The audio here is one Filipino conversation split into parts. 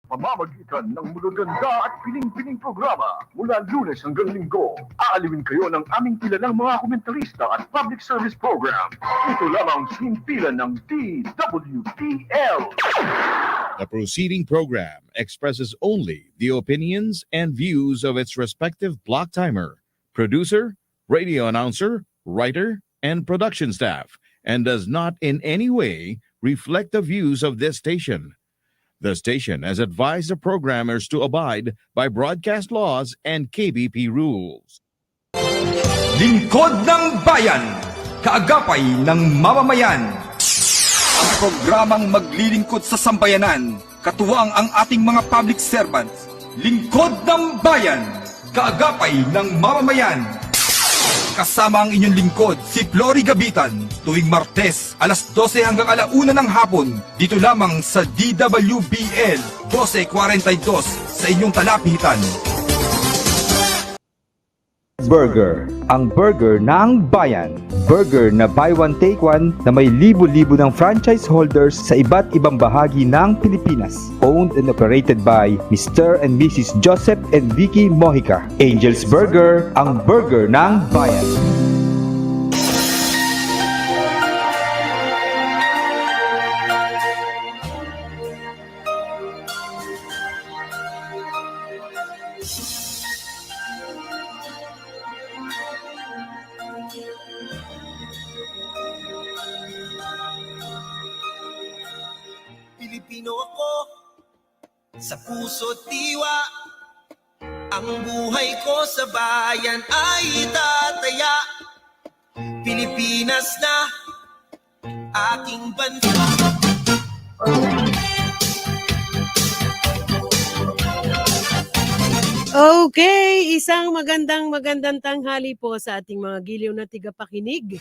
Pamamagitan ng magaganda at piling-piling programa mula Lunes hanggang Linggo, aalawin kayo ng aming kilalang mga komentarista at public service program. Ito lamang sinimpilan ng DWPL. The proceeding program expresses only the opinions and views of its respective block timer, producer, radio announcer, writer, and production staff, and does not in any way reflect the views of this station. The station has advised the programmers to abide by broadcast laws and KBP rules. Lingkod ng Bayan, kaagapay ng mamamayan. Ang programang maglilingkod sa sambayanan, katuwang ang ating mga public servants. Lingkod ng Bayan, kaagapay ng mamamayan. Kasama ang inyong lingkod, si Flory Gabitan, tuwing Martes, alas 12 hanggang alauna ng hapon, dito lamang sa DWBL 1242 sa inyong talapitan. Burger, ang burger ng bayan. Burger na buy one take one na may libo-libo ng franchise holders sa iba't ibang bahagi ng Pilipinas. Owned and operated by Mr. and Mrs. Joseph and Vicky Mojica. Angel's Burger, ang burger ng bayan. Pilipino ako, sa puso't diwa. Ang buhay ko sa bayan ay tataya. Pilipinas na aking bansa. Okay, isang magandang tanghali po sa ating mga giliw na tigapakinig.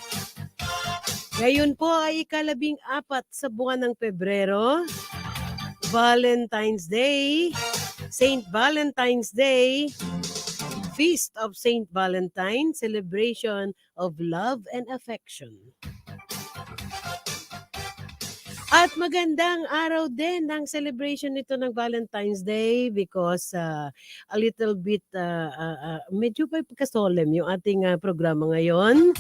Ngayon po ay ika-14 sa buwan ng Pebrero, Valentine's Day, Saint Valentine's Day, Feast of Saint Valentine, celebration of love and affection. At magandang araw din ng celebration nito ng Valentine's Day because a little bit, medyo pa pagka-solemn yung ating programa ngayon.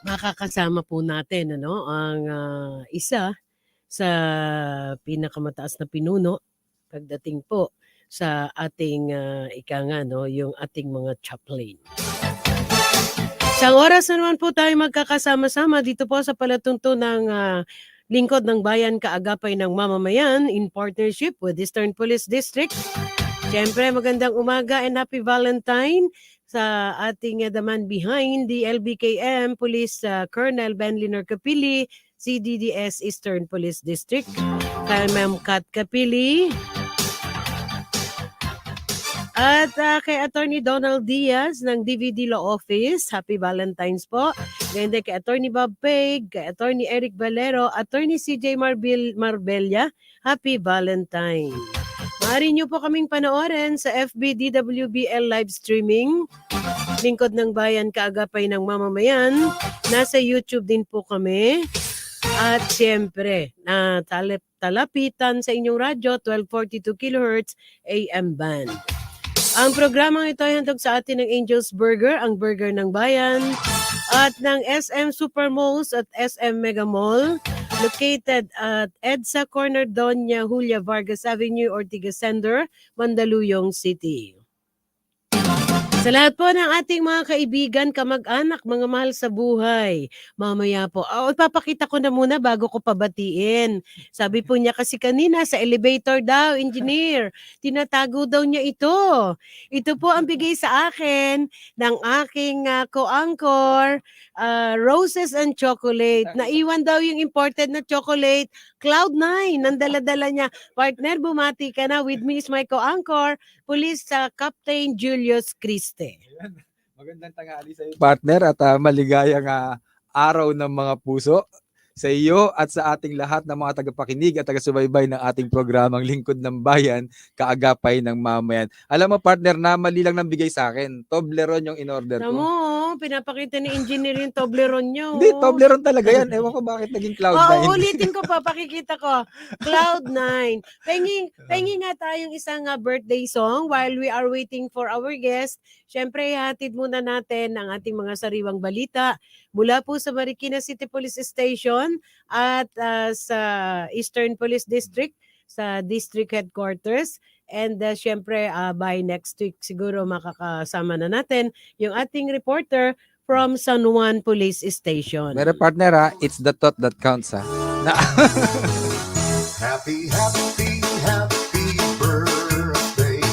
Makakasama po natin ang isa sa pinakamataas na pinuno pagdating po sa ating yung ating mga chaplain. Sa oras na naman po tayo magkakasama-sama dito po sa palatunto ng Lingkod ng Bayan Kaagapay ng Mamamayan in partnership with Eastern Police District. Siyempre magandang umaga and happy Valentine sa ating the man behind the LBKM Police Colonel Benliner Capili, CDDS Eastern Police District, kay Ma'am Kat Capili, at kay Attorney Donald Diaz ng DVD Law Office. Happy Valentine's po. Ganyan din kay Attorney Bob Peg, kay Attorney Eric Valero, Attorney CJ Marbella. Happy Valentine. Maaari nyo po kaming panoorin sa FB DWBL live streaming. Lingkod ng Bayan Kaagapay ng Mamamayan. Nasa YouTube din po kami. At siyempre, talapitan sa inyong radyo, 1242 kHz AM band. Ang programang ito ay handog sa atin ng Angel's Burger, ang burger ng bayan, at ng SM Supermalls at SM Mega Mall, located at EDSA Corner Doña Julia Vargas Avenue, Ortigas Center, Mandaluyong City. Sa lahat po ng ating mga kaibigan, kamag-anak, mga mahal sa buhay, mamaya po, ipapakita ko na muna bago ko pabatiin. Sabi po niya kasi kanina sa elevator daw, engineer, tinatago daw niya ito. Ito po ang bigay sa akin ng aking co-anchor, Roses and Chocolate. Naiwan daw yung imported na chocolate, Cloud9, ang dala-dala niya. Partner, bumati ka na. With me is my co-anchor, Police Captain Julius Criste. Magandang tanghali sa iyo, partner, at maligayang araw ng mga puso sa iyo at sa ating lahat ng mga tagapakinig at taga-subaybay ng ating programang Lingkod ng Bayan, Kaagapay ng Mamayan. Alam mo, partner, na mali lang nang bigay sa akin. Toblerone yung in-order ko. Tamo, pinapakita ni engineer yung Toblerone niya. Hindi, oh. Toblerone talaga yan. Ewan ko bakit naging Cloud9. Ulitin ko pa, pakikita ko. Cloud9. Pengi nga tayong isang birthday song while we are waiting for our guest. Siyempre, hatid muna natin ang ating mga sariwang balita mula po sa Marikina City Police Station at sa Eastern Police District, sa District Headquarters. And syempre, by next week, siguro makakasama na natin yung ating reporter from San Juan Police Station. Pero partner it's the thought that counts Happy, happy, happy birthday.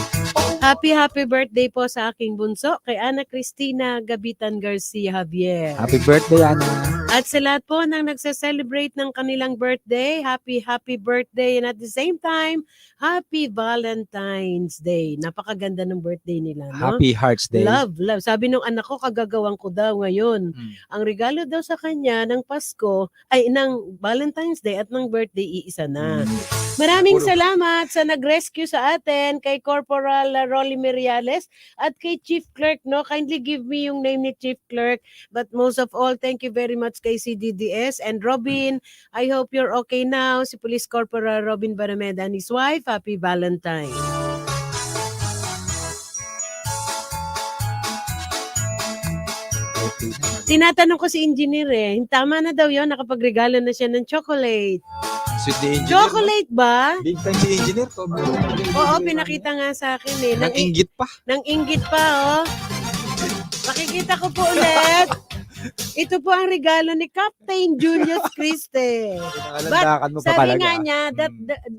Happy birthday po sa aking bunso, kay Ana Cristina Gabitan Garcia Javier. Happy birthday, Ana. At sa lahat po nang nagse-celebrate ng kanilang birthday, happy birthday, and at the same time, happy Valentine's Day. Napakaganda ng birthday nila, no? Happy Hearts Day. Love. Sabi nung anak ko, kagagawan ko daw ngayon. Ang regalo daw sa kanya ng Pasko, ay ng Valentine's Day at ng birthday, iisa na. Maraming salamat sa nag-rescue sa atin, kay Corporal Rolly Meriales at kay Chief Clerk, no? Kindly give me yung name ni Chief Clerk. But most of all, thank you very much kay CDDS and Robin. I hope you're okay now. Si Police Corporal Robin Barameda and his wife, happy Valentine. Tinatanong ko si engineer tama na daw yun, nakapagregalo na siya ng chocolate. Sweet the engineer. Chocolate ba? Big time si engineer. Oo, pinakita nga sa akin Nang inggit pa. Nang inggit pa, Makikita ko po ulit. Ito po ang regalo ni Captain Julius Criste. Pinangalandakan mo pa Sabi talaga. nga niya,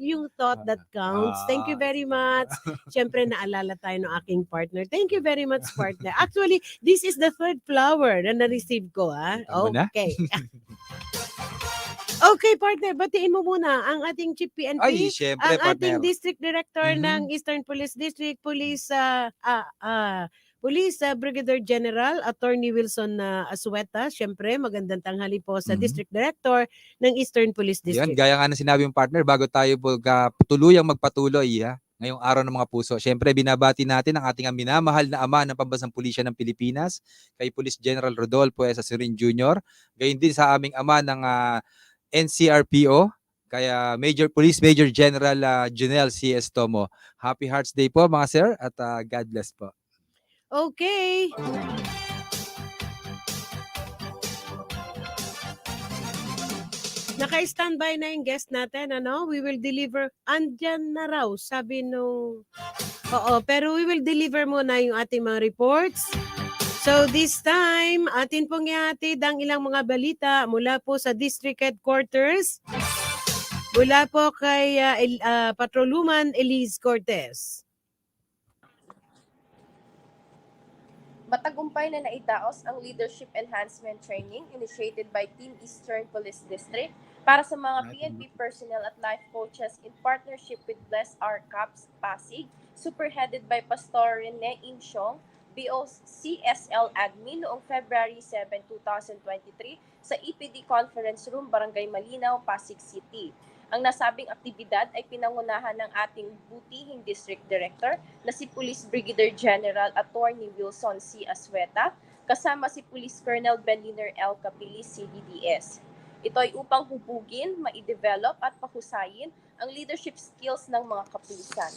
yung thought that counts. Thank you very much. Siyempre, naalala tayo ng aking partner. Thank you very much, partner. Actually, this is the third flower na na-receive ko, Tama na? Okay. Okay, partner, batiin mo muna ang ating Chief PNP, Ay, syempre, ang ating partner. District Director ng Eastern Police District, Police Brigadier General Attorney Wilson Asueta. Siyempre, magandang tanghali po sa District Director ng Eastern Police Yan, District. gaya nga na sinabi yung partner, bago tayo tuluyang magpatuloy ngayong araw ng mga puso. Siyempre, binabati natin ang ating minamahal na ama ng Pambansang Pulisya ng Pilipinas, kay Police General Rodolfo S. Azurin Jr., gayon din sa aming ama ng NCRPO, kaya Police Major General Junel C.S. Tomo. Happy Hearts Day po mga sir at God bless po. Okay. Naka-standby na yung guest natin, We will deliver, andyan na raw, sabi nung, pero we will deliver muna yung ating mga reports. So this time, atin pong ihatid ang ilang mga balita mula po sa District Headquarters, mula po kay Patrolwoman Elise Cortez. Matagumpay na naidaos ang Leadership Enhancement Training initiated by Team Eastern Police District para sa mga PNP personnel at life coaches in partnership with Bless Our Caps Pasig, superheaded by Pastor Rene Insyong, BOCSL Admin noong February 7, 2023 sa EPD Conference Room, Barangay Malinaw, Pasig City. Ang nasabing aktibidad ay pinangunahan ng ating butihing District Director na si Police Brigadier General Attorney Wilson C. Asueta, kasama si Police Colonel Benliner L. Capilis, CDDS. Ito ay upang hubugin, ma-develop at pahusayin ang leadership skills ng mga kapulisan.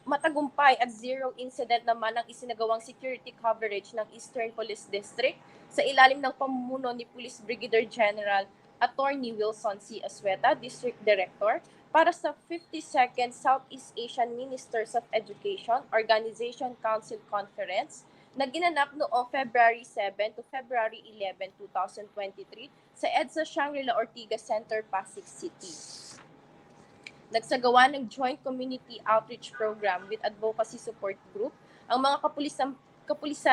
Matagumpay at zero incident naman ang isinagawang security coverage ng Eastern Police District sa ilalim ng pamumuno ni Police Brigadier General Attorney Wilson C. Asueta, District Director, para sa 52nd Southeast Asian Ministers of Education Organization Council Conference na ginanap noong February 7 to February 11, 2023 sa EDSA Shangri-La Ortigas Center, Pasig City. Nagsagawa ng Joint Community Outreach Program with Advocacy Support Group ang mga kapulisan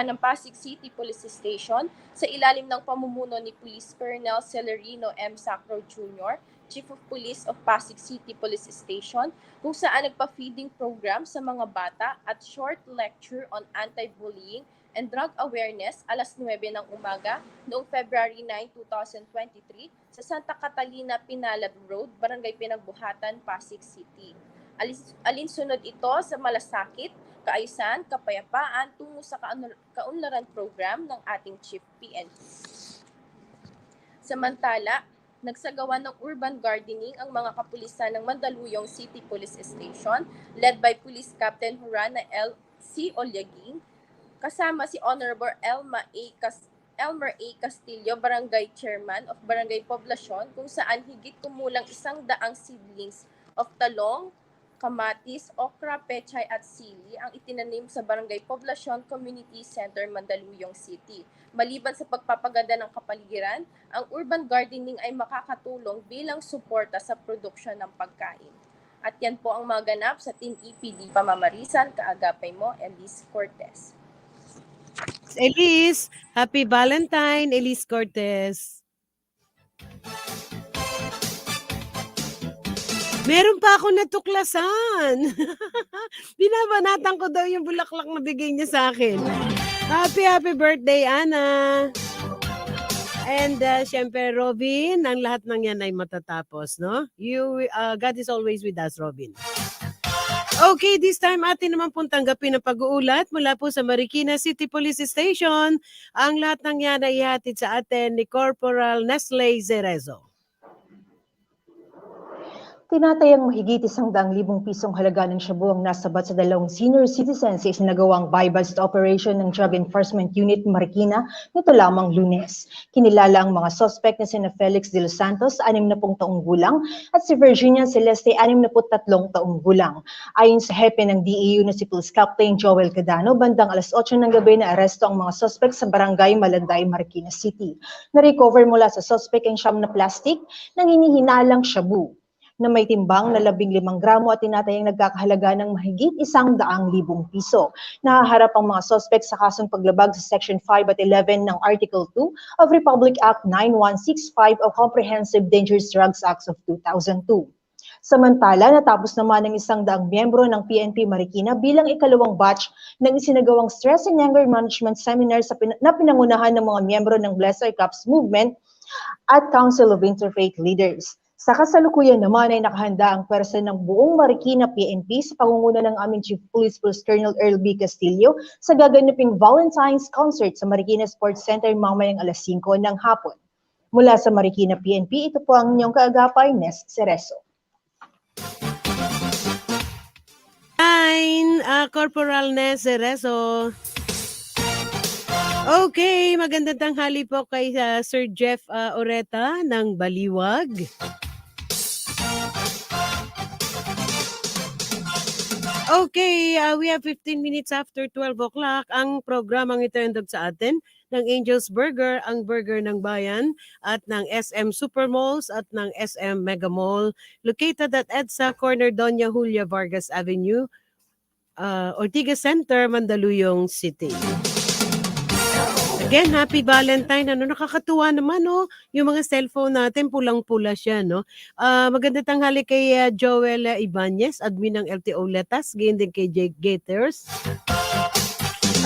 ng Pasig City Police Station sa ilalim ng pamumuno ni Police Colonel Celerino M. Sacro Jr., Chief of Police of Pasig City Police Station, kung saan nagpa-feeding program sa mga bata at short lecture on anti-bullying and drug awareness alas 9 ng umaga noong February 9, 2023 sa Santa Catalina Pinalab Road, Barangay Pinagbuhatan, Pasig City. Alinsunod ito sa malasakit, kaayusan, kapayapaan tungo sa kaunlaran program ng ating Chief PNP. Samantala, nagsagawa ng urban gardening ang mga kapulisan ng Mandaluyong City Police Station led by Police Captain Hurana L. C. Olyaging, kasama si Honorable Elmer A. Castillo, Barangay Chairman of Barangay Poblacion, kung saan higit kumulang 100 seedlings of talong, kamatis, okra, pechay at sili ang itinanim sa Barangay Poblacion Community Center, Mandaluyong City. Maliban sa pagpapaganda ng kapaligiran, ang urban gardening ay makakatulong bilang suporta sa produksyon ng pagkain. At yan po ang mga ganap sa Team EPD Pamamarisan, kaagapay mo, Elise Cortez. Elise, happy Valentine, Elise Cortez. Meron pa ako natuklasan. Binabanatan ko daw yung bulaklak na bigay niya sa akin. Happy birthday, Ana. And syempre, Robin, ang lahat ng yan ay matatapos, no? God is always with us, Robin. Okay, this time atin naman pong tanggapin ang pag-uulat mula po sa Marikina City Police Station. Ang lahat ng yan ay ihatid sa atin ni Corporal Nestle Zerezo. Tinatayang mahigit 100,000 pisong halaga ng shabu ang nasabat sa dalawang senior citizens sa isinagawang buy-bust operation ng Drug Enforcement Unit Marikina nito lamang Lunes. Kinilala ang mga suspect na sina Felix de los Santos, 60 taong gulang, at si Virginia Celeste, 63 taong gulang. Ayon sa hepe ng DEU na si Police Captain Joel Cadano, bandang alas 8 ng gabi na aresto ang mga suspect sa Barangay Malanday, Marikina City. Na-recover mula sa suspect ang siyam na plastic ng hinihinalang shabu na may timbang na 15 gramo at tinatayang nagkakahalaga ng mahigit 100,000 piso. Nahaharap ang mga suspect sa kasong paglabag sa Section 5 at 11 ng Article 2 of Republic Act 9165 o Comprehensive Dangerous Drugs Act of 2002. Samantala, natapos naman ang 100 miyembro ng PNP Marikina bilang ikalawang batch ng isinagawang Stress and Anger Management Seminar na pinangunahan ng mga miyembro ng Bless Our Cups Movement at Council of Interfaith Leaders. Sa kasalukuyan naman ay nakahanda ang pwersa ng buong Marikina PNP sa pangunguna ng aming Chief Police Colonel Earl B. Castillo sa gaganaping Valentine's Concert sa Marikina Sports Center mamayang alas 5 ng hapon. Mula sa Marikina PNP, ito po ang inyong kaagapay, Nes Cerezo. Corporal Nes Cerezo. Okay, magandang tanghali po kay Sir Jeff Oreta ng Baliwag. Okay, we have 15 minutes after 12 o'clock. Ang programang ito endog sa atin ng Angel's Burger, ang burger ng bayan, at ng SM Supermalls at ng SM Mega Mall, located at EDSA, corner Doña Julia Vargas Avenue, Ortigas Center, Mandaluyong City. Again, happy Valentine. Nakakatuwa naman, no? Yung mga cellphone natin, pulang-pula siya, no? Maganda tanghali kay Joel Ibanez, admin ng LTO Letas, gayon din kay Jake Gators,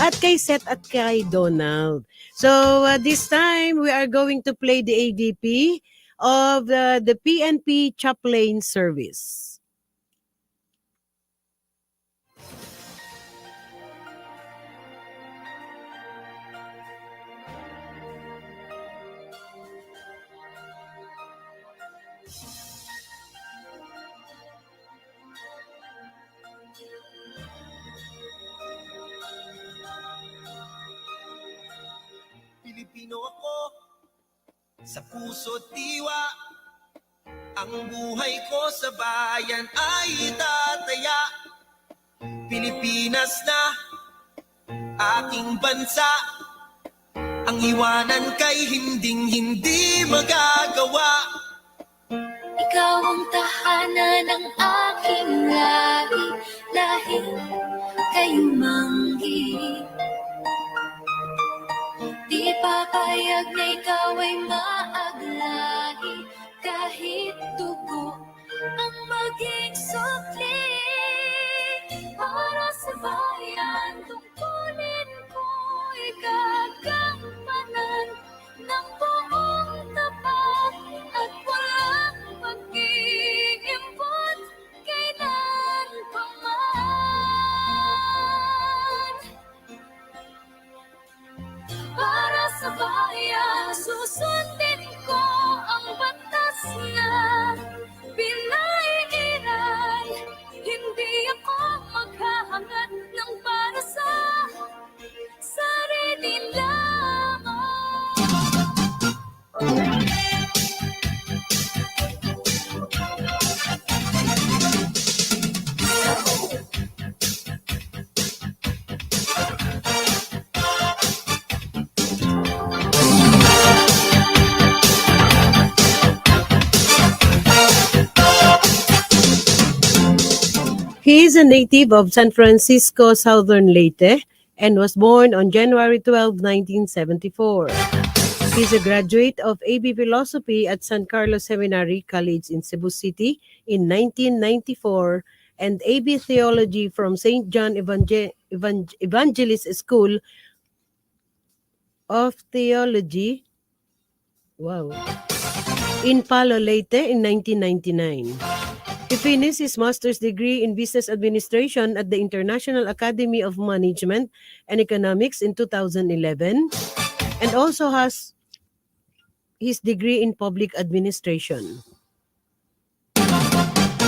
at kay Seth at kay Donald. So, this time, we are going to play the AVP of the PNP Chaplain Service. Pilipino ako, sa puso't diwa, ang buhay ko sa bayan ay tataya. Pilipinas na aking bansa, ang iwanan kay hinding-hindi magagawa. Ikaw ang tahanan ng aking lahi, lahing kayong manggi. Di papayag na ikaw ay maaglahi, kahit dugo ang maging sukli. Para sa bayan, tungkulin ko'y gagampanan ng buong tapat at walang mag-iimpot kailan pa man. He is a native of San Francisco, Southern Leyte, and was born on January 12, 1974. He is a graduate of AB Philosophy at San Carlos Seminary College in Cebu City in 1994 and AB Theology from St. John Evangelist School of Theology in Palo Leyte in 1999. He finished his master's degree in business administration at the International Academy of Management and Economics in 2011 and also has his degree in public administration.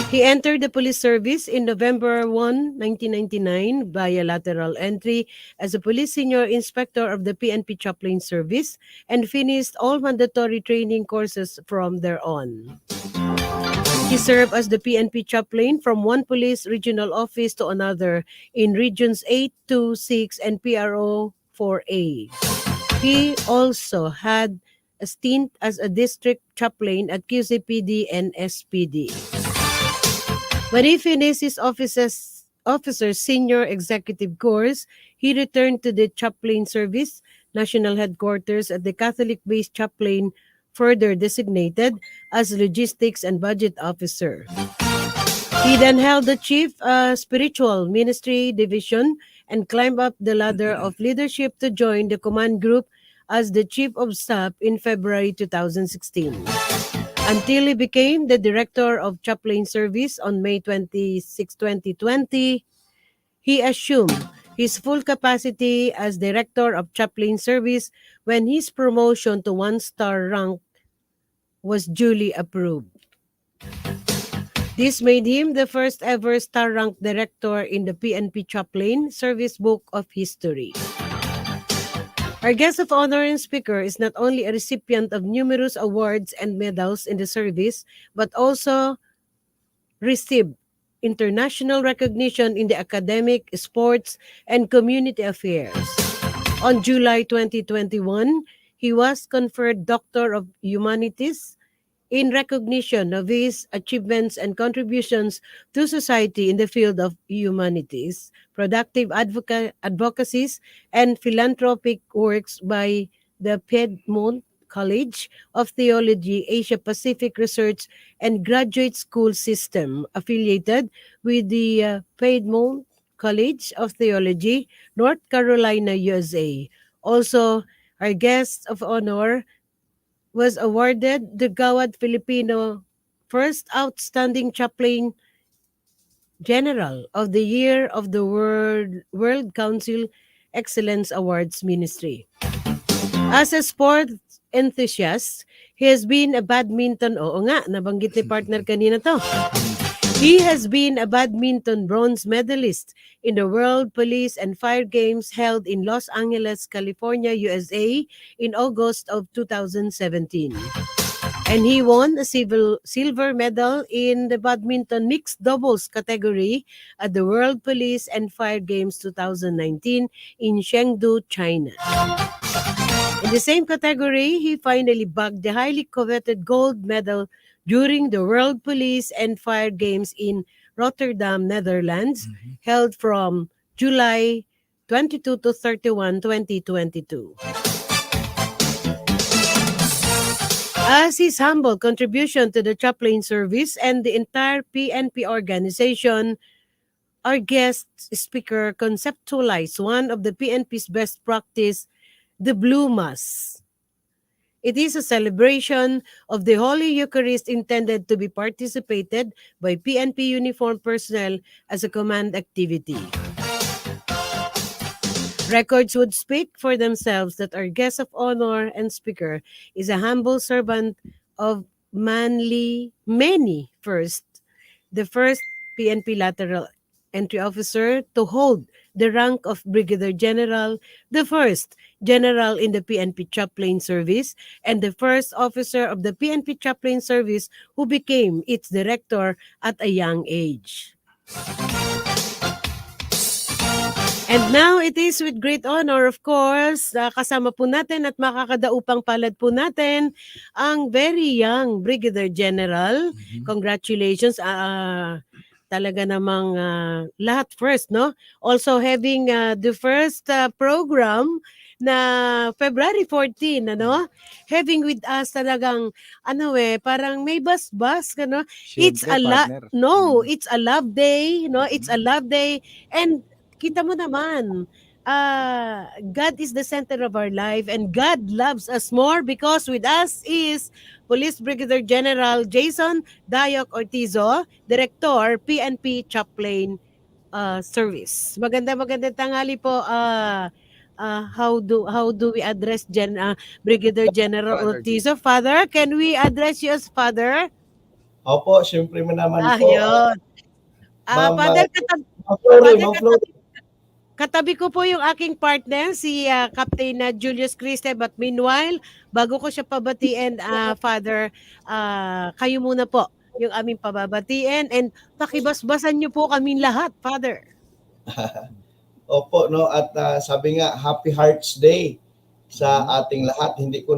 He entered the police service in November 1, 1999 via lateral entry as a police senior inspector of the PNP Chaplain Service and finished all mandatory training courses from there on. He served as the PNP chaplain from one police regional office to another in Regions 8, 2, 6, and PRO 4A. He also had a stint as a district chaplain at QCPD and SPD. When he finished his officer's senior executive course, he returned to the chaplain service, national headquarters at the Catholic-based chaplain, further designated as Logistics and Budget Officer. He then held the Chief Spiritual Ministry Division and climbed up the ladder of leadership to join the command group as the Chief of Staff in February 2016. Until he became the Director of Chaplain Service on May 26, 2020, he assumed his full capacity as Director of Chaplain Service when his promotion to one-star rank was duly approved. This made him the first ever star-ranked director in the PNP Chaplain Service Book of History. Our guest of honor and speaker is not only a recipient of numerous awards and medals in the service, but also received international recognition in the academic, sports, and community affairs. On July 2021, he was conferred Doctor of Humanities in recognition of his achievements and contributions to society in the field of humanities, productive advocacies, and philanthropic works by the Piedmont College of Theology, Asia Pacific Research and Graduate School System, affiliated with the Piedmont College of Theology, North Carolina, USA. Also, our guest of honor was awarded the Gawad Filipino First Outstanding Chaplain General of the Year of the World Council Excellence Awards Ministry. As a sports enthusiast, he has been a badminton, nabanggit ni partner kanina to. He has been a badminton bronze medalist in the World Police and Fire Games held in Los Angeles, California, USA in August of 2017. And he won a silver medal in the badminton mixed doubles category at the World Police and Fire Games 2019 in Chengdu, China. In the same category, he finally bagged the highly coveted gold medal during the World Police and Fire Games in Rotterdam, Netherlands, held from July 22 to 31, 2022. As his humble contribution to the chaplain service and the entire PNP organization, our guest speaker conceptualized one of the PNP's best practice, the Blue Mass. It is a celebration of the Holy Eucharist intended to be participated by PNP uniformed personnel as a command activity. Records would speak for themselves that our guest of honor and speaker is a humble servant of many first, the first PNP lateral entry officer to hold the rank of Brigadier General, the first general in the PNP Chaplain Service, and the first officer of the PNP Chaplain Service who became its director at a young age. And now it is with great honor, of course, kasama po natin at makakadaupang palad po natin ang very young Brigadier General. Congratulations. talaga namang lahat first, no? Also having the first program na February 14, ano? Having with us talagang, parang may bus-bus, ano? It's Siyempre, a partner. it's a love day, no? It's a love day. And kita mo naman, God is the center of our life and God loves us more because with us is Police Brigadier General Jason Dayok Ortizo, Director, PNP Chaplain Service. Magandang tanghali po. How do we address Brigadier General Father Ortizo? Father, can we address you as Father? Opo, siyempre mo naman po. Yun. Ma'am, Father, Ma'am Flory, Father, Ma'am Flory. katabi ko po yung aking partner, si Captain Julius Criste. But meanwhile, bago ko siya pabatiin, Father, kayo muna po yung aming pababatiin. And pakibasbasan niyo po kaming lahat, Father. Opo, no, at sabi nga, Happy Hearts Day sa ating lahat. Hindi ko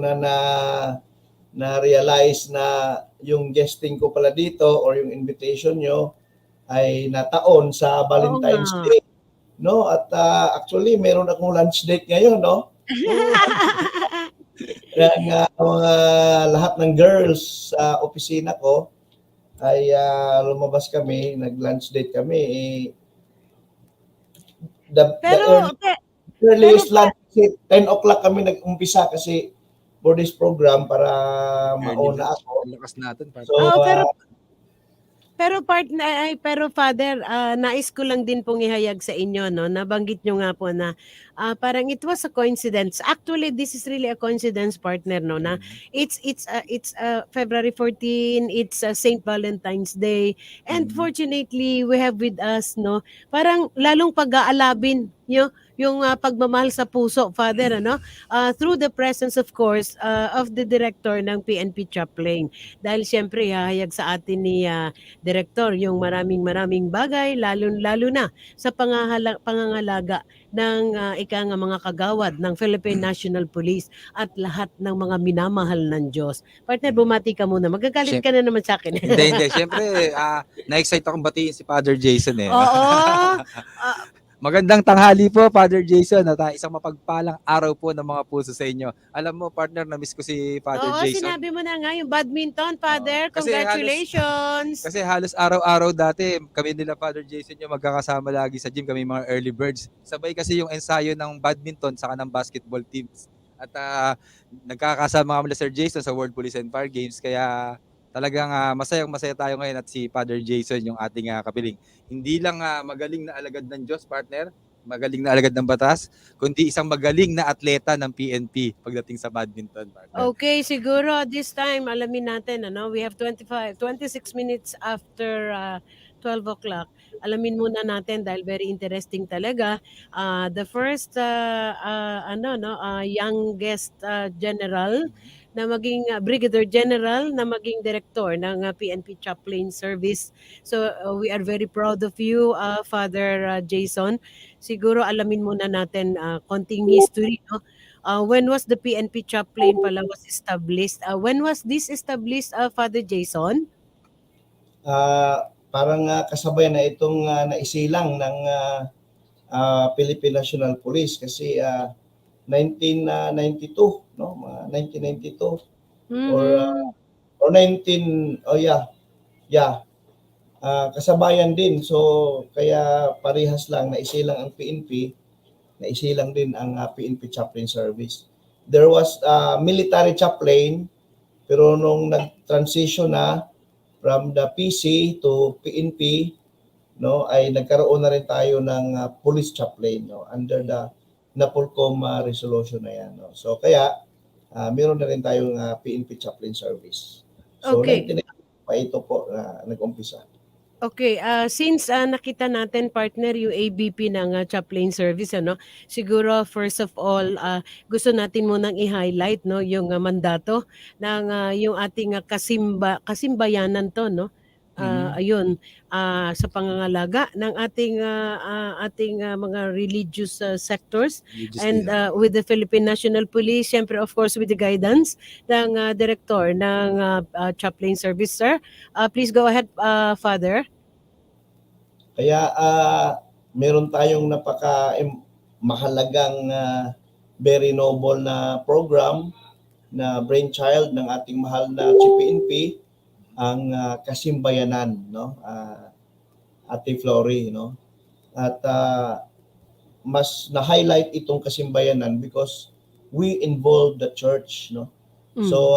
na-realize na yung guesting ko pala dito or yung invitation nyo ay nataon sa Valentine's Day. No, at actually meron akong lunch date ngayon, no? Kaya mga lahat ng girls sa opisina ko ay lumabas kami, nag-lunch date kami. The earliest lunch, 10 o'clock kami nag-umpisa kasi for this program para mauna ako. Lakas natin, partner. So, Pero Father, nais ko lang din pong ihayag sa inyo, no? Nabanggit nyo nga po na parang it was a coincidence. Actually, this is really a coincidence, partner, no? Na it's February 14, it's St. Valentine's Day, and fortunately we have with us, no? Parang lalong pag-aalabin yung pagmamahal sa puso, Father, ano? Through the presence, of course, of the director ng PNP Chaplain. Dahil siyempre, hahayag sa atin ni Director yung maraming bagay, lalo na sa pangangalaga ng mga kagawad ng Philippine National Police at lahat ng mga minamahal ng Diyos. Partner, bumati ka muna. Magagalit ka na naman sa akin. Hindi. Siyempre, na-excite akong batiin si Father Jason eh. Oo. Magandang tanghali po, Father Jason, at isang mapagpalang araw po ng mga puso sa inyo. Alam mo, partner, na-miss ko si Father Oo, Jason. sinabi mo na nga yung badminton, Father. Congratulations. Kasi halos araw-araw dati, kami nila Father Jason yung magkakasama lagi sa gym, kami mga early birds. Sabay kasi yung ensayo ng badminton saka ng basketball teams. At nagkakasama kami Sir Jason sa World Police and Fire Games, kaya talagang masayang-masaya tayo ngayon at si Father Jason yung ating kapiling. Hindi lang magaling na alagad ng Diyos, partner, magaling na alagad ng batas, kundi isang magaling na atleta ng PNP pagdating sa badminton, partner. Okay, siguro this time alamin natin, we have 26 minutes after 12 o'clock. Alamin muna natin dahil very interesting talaga. The first youngest general na maging Brigadier General na maging Director ng PNP Chaplain Service. So we are very proud of you, Father Jason. Siguro alamin muna natin konting history, no? When was the PNP Chaplain pala was established? When was this established, Father Jason? Parang kasabay na itong naisilang ng Philippine National Police kasi 1992, no? Mga 1992 or 19 kasabayan din. So kaya parehas lang naisilang ang PNP, naisilang din ang PNP Chaplain Service. There was military chaplain, pero nung nag-transition na from the PC to PNP, no, ay nagkaroon na rin tayo ng police chaplain, no, under the NAPOLCOM resolution na yan, no. So kaya meron na rin tayong PNP Chaplain Service. So Okay. 1990 pa ito po nag-umpisa. Okay, since nakita natin, partner, yung ABP ng Chaplain Service, siguro first of all, gusto natin munang i-highlight, no, yung mandato ng yung ating kasimbayanan to, no. Ayun, sa pangangalaga ng ating mga religious sectors and with the Philippine National Police, syempre of course with the guidance ng Director ng Chaplain Service, sir. Please go ahead, Father. Kaya meron tayong mahalagang very noble na program na brainchild ng ating mahal na CPNP, ang Kasimbayanan, no? Ate Flory, no? At mas na-highlight itong Kasimbayanan because we involve the church, no? So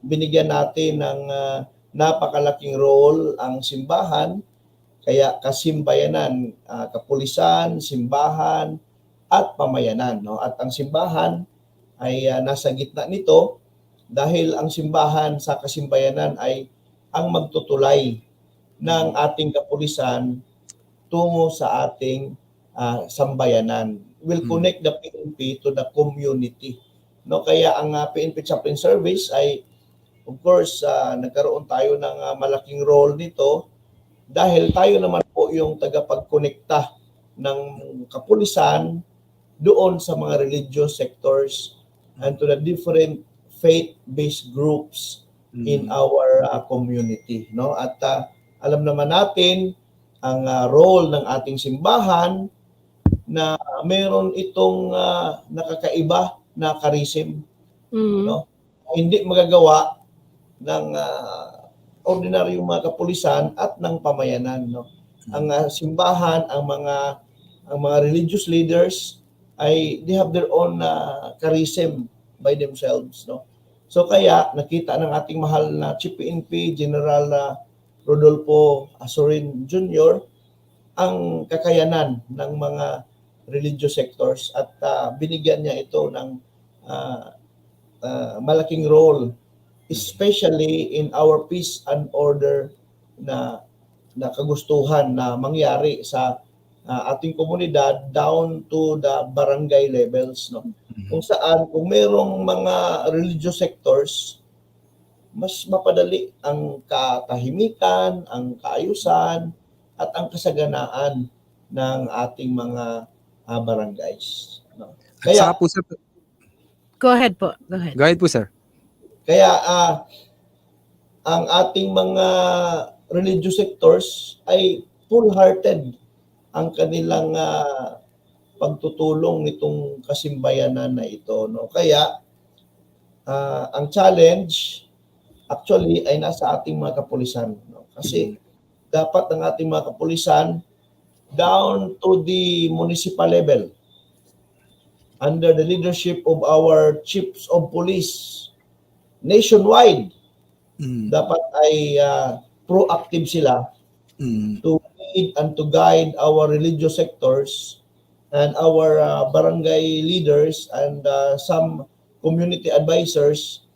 binigyan natin ng napakalaking role ang simbahan, kaya Kasimbayanan, kapulisan, simbahan at pamayanan, no? At ang simbahan ay nasa gitna nito dahil ang simbahan sa Kasimbayanan ay ang magtutulay ng ating kapulisan tungo sa ating sambayanan. Will connect the PNP to the community. No, kaya ang PNP Chaplain Service ay, of course, nagkaroon tayo ng malaking role nito dahil tayo naman po yung tagapagkonekta ng kapulisan doon sa mga religious sectors and to the different faith-based groups in our community, no? At alam naman natin ang role ng ating simbahan na meron itong nakakaiba na charism, no? Hindi magagawa ng ordinaryong mga kapulisan at ng pamayanan, no? Ang simbahan, ang mga religious leaders ay they have their own charism by themselves, no? So kaya nakita ng ating mahal na Chief PNP General Rodolfo Azorin Jr. ang kakayanan ng mga religious sectors at binigyan niya ito ng malaking role, especially in our peace and order na kagustuhan na mangyari sa ating komunidad down to the barangay levels, no? Kung saan kung merong mga religious sectors, mas mapadali ang katahimikan, ang kaayusan at ang kasaganaan ng ating mga barangays, no? Kaya po, sir. Go ahead po. Go ahead. Go ahead po, sir. Kaya ang ating mga religious sectors ay full-hearted ang kanilang pagtutulong nitong kasimbayanan na ito, no? Kaya ang challenge actually ay nasa ating mga kapulisan, no? Kasi dapat ang ating mga kapulisan down to the municipal level under the leadership of our chiefs of police nationwide, dapat ay proactive sila to lead and to guide our religious sectors and our barangay leaders and some community advisors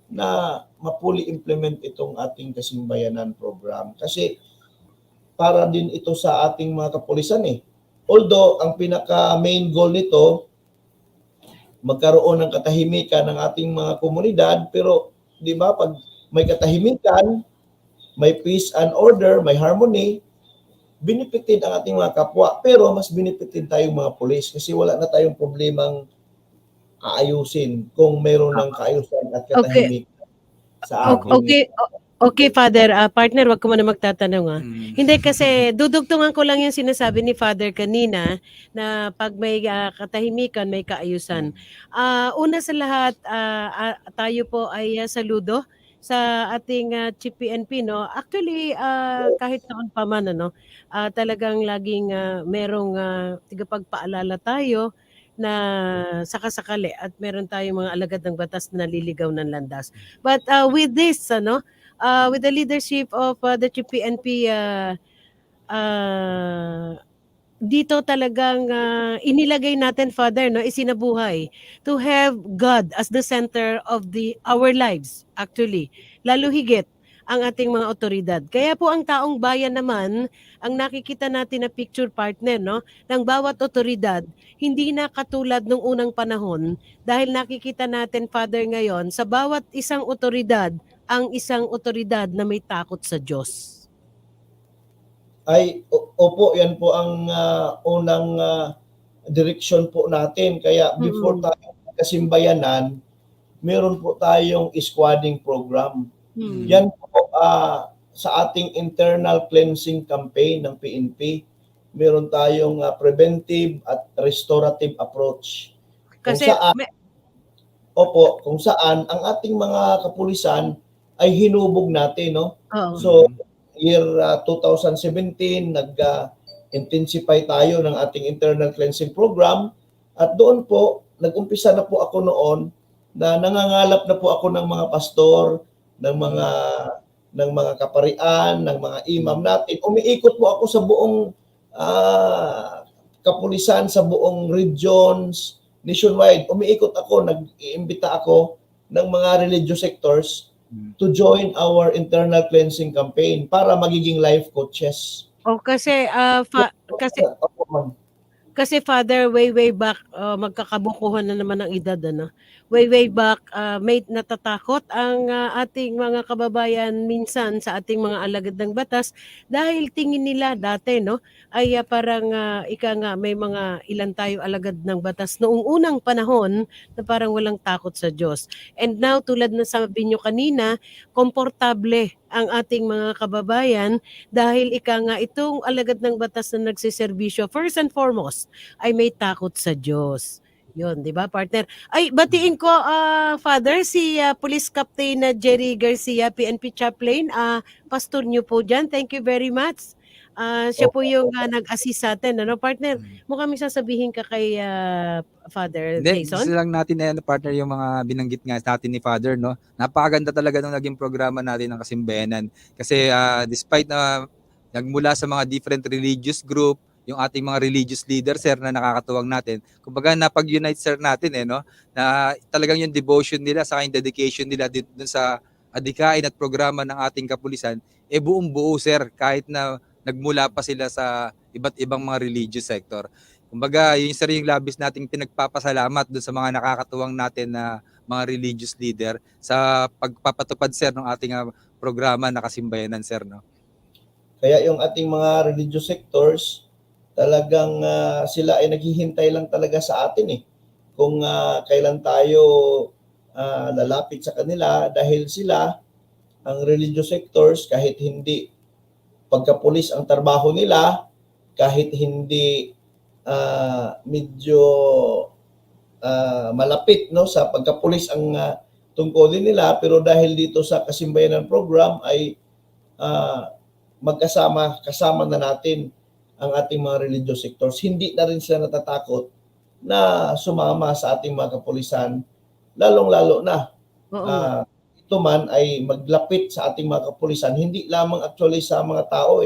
na mapuli implement itong ating Kasimbayanan program. Kasi para din ito sa ating mga kapulisan eh. Although ang pinaka main goal nito magkaroon ng katahimikan ng ating mga komunidad, pero di ba pag may katahimikan, may peace and order, may harmony, benefited ang ating mga kapwa, pero mas benefited tayong mga pulis kasi wala na tayong problemang aayusin kung mayroon ng kaayusan at katahimikan sa ating Okay, Father. Partner, wag ko muna magtatanong. Hindi kasi dudugtungan ko lang yung sinasabi ni Father kanina na pag may katahimikan, may kaayusan. Una sa lahat, tayo po ay saludo sa ating Chief PNP, no? Actually, kahit noon pa man, ano, talagang laging merong tigapagpaalala tayo na sakasakali at meron tayong mga alagad ng batas na naliligaw ng landas. But with this, ano, with the leadership of the Chief PNP, dito talagang inilagay natin, Father, no, isinabuhay to have God as the center of our lives, actually. Lalo higit ang ating mga otoridad. Kaya po ang taong bayan naman, ang nakikita natin na picture partner, no, ng bawat otoridad, hindi na katulad nung unang panahon dahil nakikita natin, Father, ngayon, sa bawat isang otoridad, ang isang otoridad na may takot sa Diyos. Ay, opo, yan po ang unang direksyon po natin. Kaya before tayo Kasimbayanan, meron po tayong squadding program. Yan po sa ating internal cleansing campaign ng PNP. meron tayong preventive at restorative approach. Kasi Kung saan ang ating mga kapulisan ay hinubog natin, no? Oo. So, year 2017, nag-intensify tayo ng ating internal cleansing program at doon po, nag-umpisa na po ako noon na nangangalap na po ako ng mga pastor, ng mga kaparian, ng mga imam natin. Umiikot po ako sa buong kapulisan, sa buong regions, nationwide. Umiikot ako, nag-iimbita ako ng mga religious sectors to join our internal cleansing campaign para magiging life coaches. kasi kasi Father, way back, magkakabukuhan na naman ang edad, ano? Way back, may natatakot ang ating mga kababayan minsan sa ating mga alagad ng batas dahil tingin nila dati, no, ay parang ika nga may mga ilan tayo alagad ng batas noong unang panahon na parang walang takot sa Diyos. And now, tulad na sabi nyo kanina, komportable ang ating mga kababayan dahil ika nga itong alagad ng batas na nagsiservisyo, first and foremost, ay may takot sa Diyos. Yun, di ba, partner? Ay, batiin ko, Father, si Police Captain Jerry Garcia, PNP Chaplain, pastor nyo po dyan. Thank you very much. Siya po yung nag-assist sa atin, ano, partner? Mukhang may sasabihin ka kay Father Hindi, Jason? gusto lang natin partner yung mga binanggit nga natin ni Father, no? Napakaganda talaga nung naging programa natin ng Kasimbayanan. Kasi despite na nagmula sa mga different religious group, yung ating mga religious leaders, sir, na nakakatuwang natin. Kumbaga, napag-unite, sir, natin, no? Na talagang yung devotion nila, sa yung dedication nila dun sa adhikain at programa ng ating kapulisan, buong buo, sir, kahit na nagmula pa sila sa iba't ibang mga religious sector. Kumbaga, yun, sir, yung labis nating pinagpapasalamat dun sa mga nakakatuwang natin na mga religious leader sa pagpapatupad, sir, ng ating programa na Kasimbayanan, sir, no? Kaya yung ating mga religious sectors, talagang sila ay naghihintay lang talaga sa atin kung kailan tayo lalapit sa kanila dahil sila, ang religious sectors, kahit hindi pagkapulis ang trabaho nila, kahit hindi medyo malapit, no, sa pagkapulis ang tungkulin nila, pero dahil dito sa Kasimbayanan program ay kasama na natin ang ating mga religious sectors. Hindi na rin sila natatakot na sumama sa ating mga kapulisan, lalong-lalo na ito man ay maglapit sa ating mga kapulisan, hindi lamang actually sa mga tao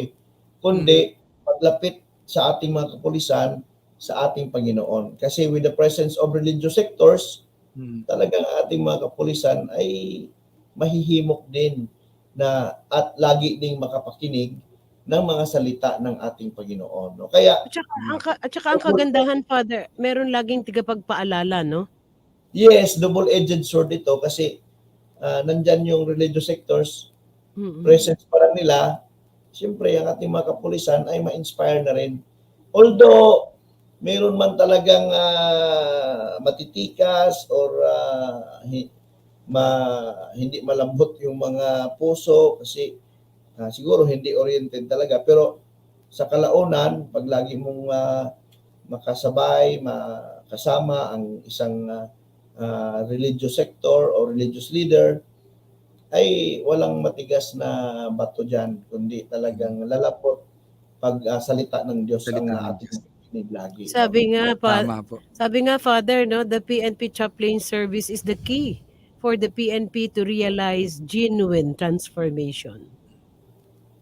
kundi maglapit sa ating mga kapulisan sa ating Panginoon. Kasi with the presence of religious sectors, talagang ating mga kapulisan ay mahihimok din na at lagi ding makapakinig ng mga salita ng ating Panginoon. No? Kaya at saka ang kagandahan, Father, meron laging tigapagpaalala, no? Yes, double-edged sword ito kasi nandyan yung religious sectors, presence pa lang nila, siyempre ang ating mga kapulisan ay ma-inspire na rin. Although, meron man talagang matitikas or hindi malambot yung mga puso kasi siguro hindi oriented talaga. Pero sa kalaunan, pag lagi mong makasabay, makasama ang isang religious sector or religious leader, ay walang matigas na bato dyan, kundi talagang lalapot pag salita ng Diyos ang ating lagi. Sabi nga, Father, no, the PNP Chaplain Service is the key for the PNP to realize genuine transformation.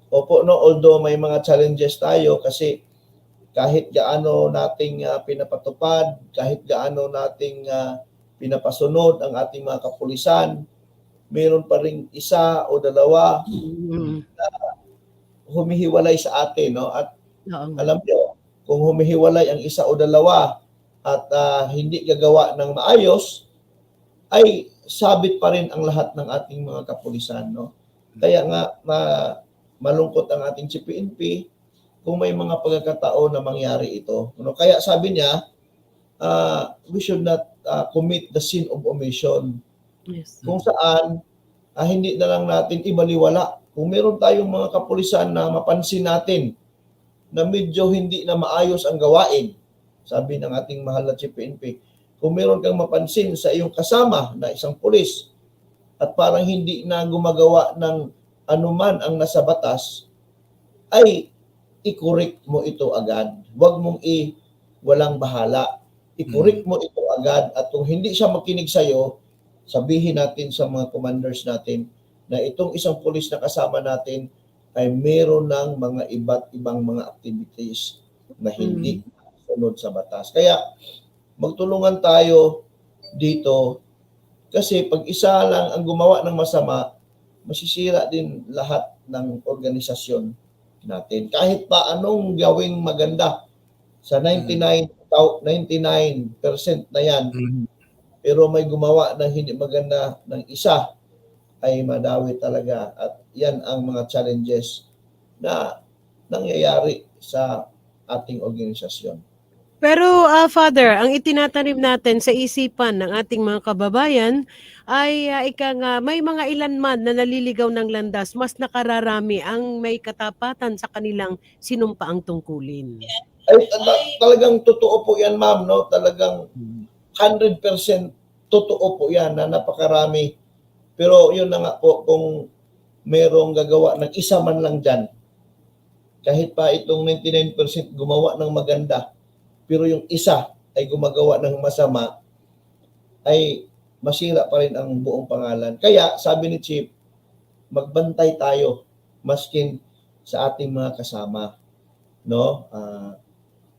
Opo, no, although may mga challenges tayo kasi kahit gaano nating pinapatupad, kahit gaano nating pinapasunod ang ating mga kapulisan, mayroon pa ring isa o dalawa na humihiwalay sa atin, no? At alam niyo, kung humihiwalay ang isa o dalawa at hindi gagawa ng maayos, ay sabit pa rin ang lahat ng ating mga kapulisan, no? Kaya nga malungkot ang ating CPNP kung may mga pagkakataon na mangyari ito. No? Kaya sabi niya, we should not commit the sin of omission. Yes. Kung saan, hindi na lang natin ibaliwala. Kung meron tayong mga kapulisan na mapansin natin na medyo hindi na maayos ang gawain. Sabi ng ating mahal na Chief PNP, kung meron kang mapansin sa iyong kasama na isang pulis at parang hindi na gumagawa ng anuman ang nasa batas, ay i-correct mo ito agad. Huwag mong walang bahala. I-correct mo ito agad at kung hindi siya makinig sa'yo, sabihin natin sa mga commanders natin na itong isang pulis na kasama natin ay meron ng mga iba't ibang mga activities na hindi sunod sa batas. Kaya magtulungan tayo dito kasi pag isa lang ang gumawa ng masama, masisira din lahat ng organisasyon natin. Kahit pa anong gawing maganda sa 99% na yan, pero may gumawa ng hindi maganda ng isa, ay madawi talaga. At yan ang mga challenges na nangyayari sa ating organisasyon. Pero Father, ang itinatanim natin sa isipan ng ating mga kababayan ay may mga ilan man na naliligaw ng landas, mas nakararami ang may katapatan sa kanilang sinumpaang tungkulin. Ay, talagang totoo po yan, ma'am, no? Talagang 100% totoo po yan na napakarami. Pero yun na nga po, kung merong gagawa ng isa man lang dyan, kahit pa itong 99% gumawa ng maganda, pero yung isa ay gumagawa ng masama, ay masira pa rin ang buong pangalan. Kaya sabi ni Chief, magbantay tayo maskin sa ating mga kasama. No?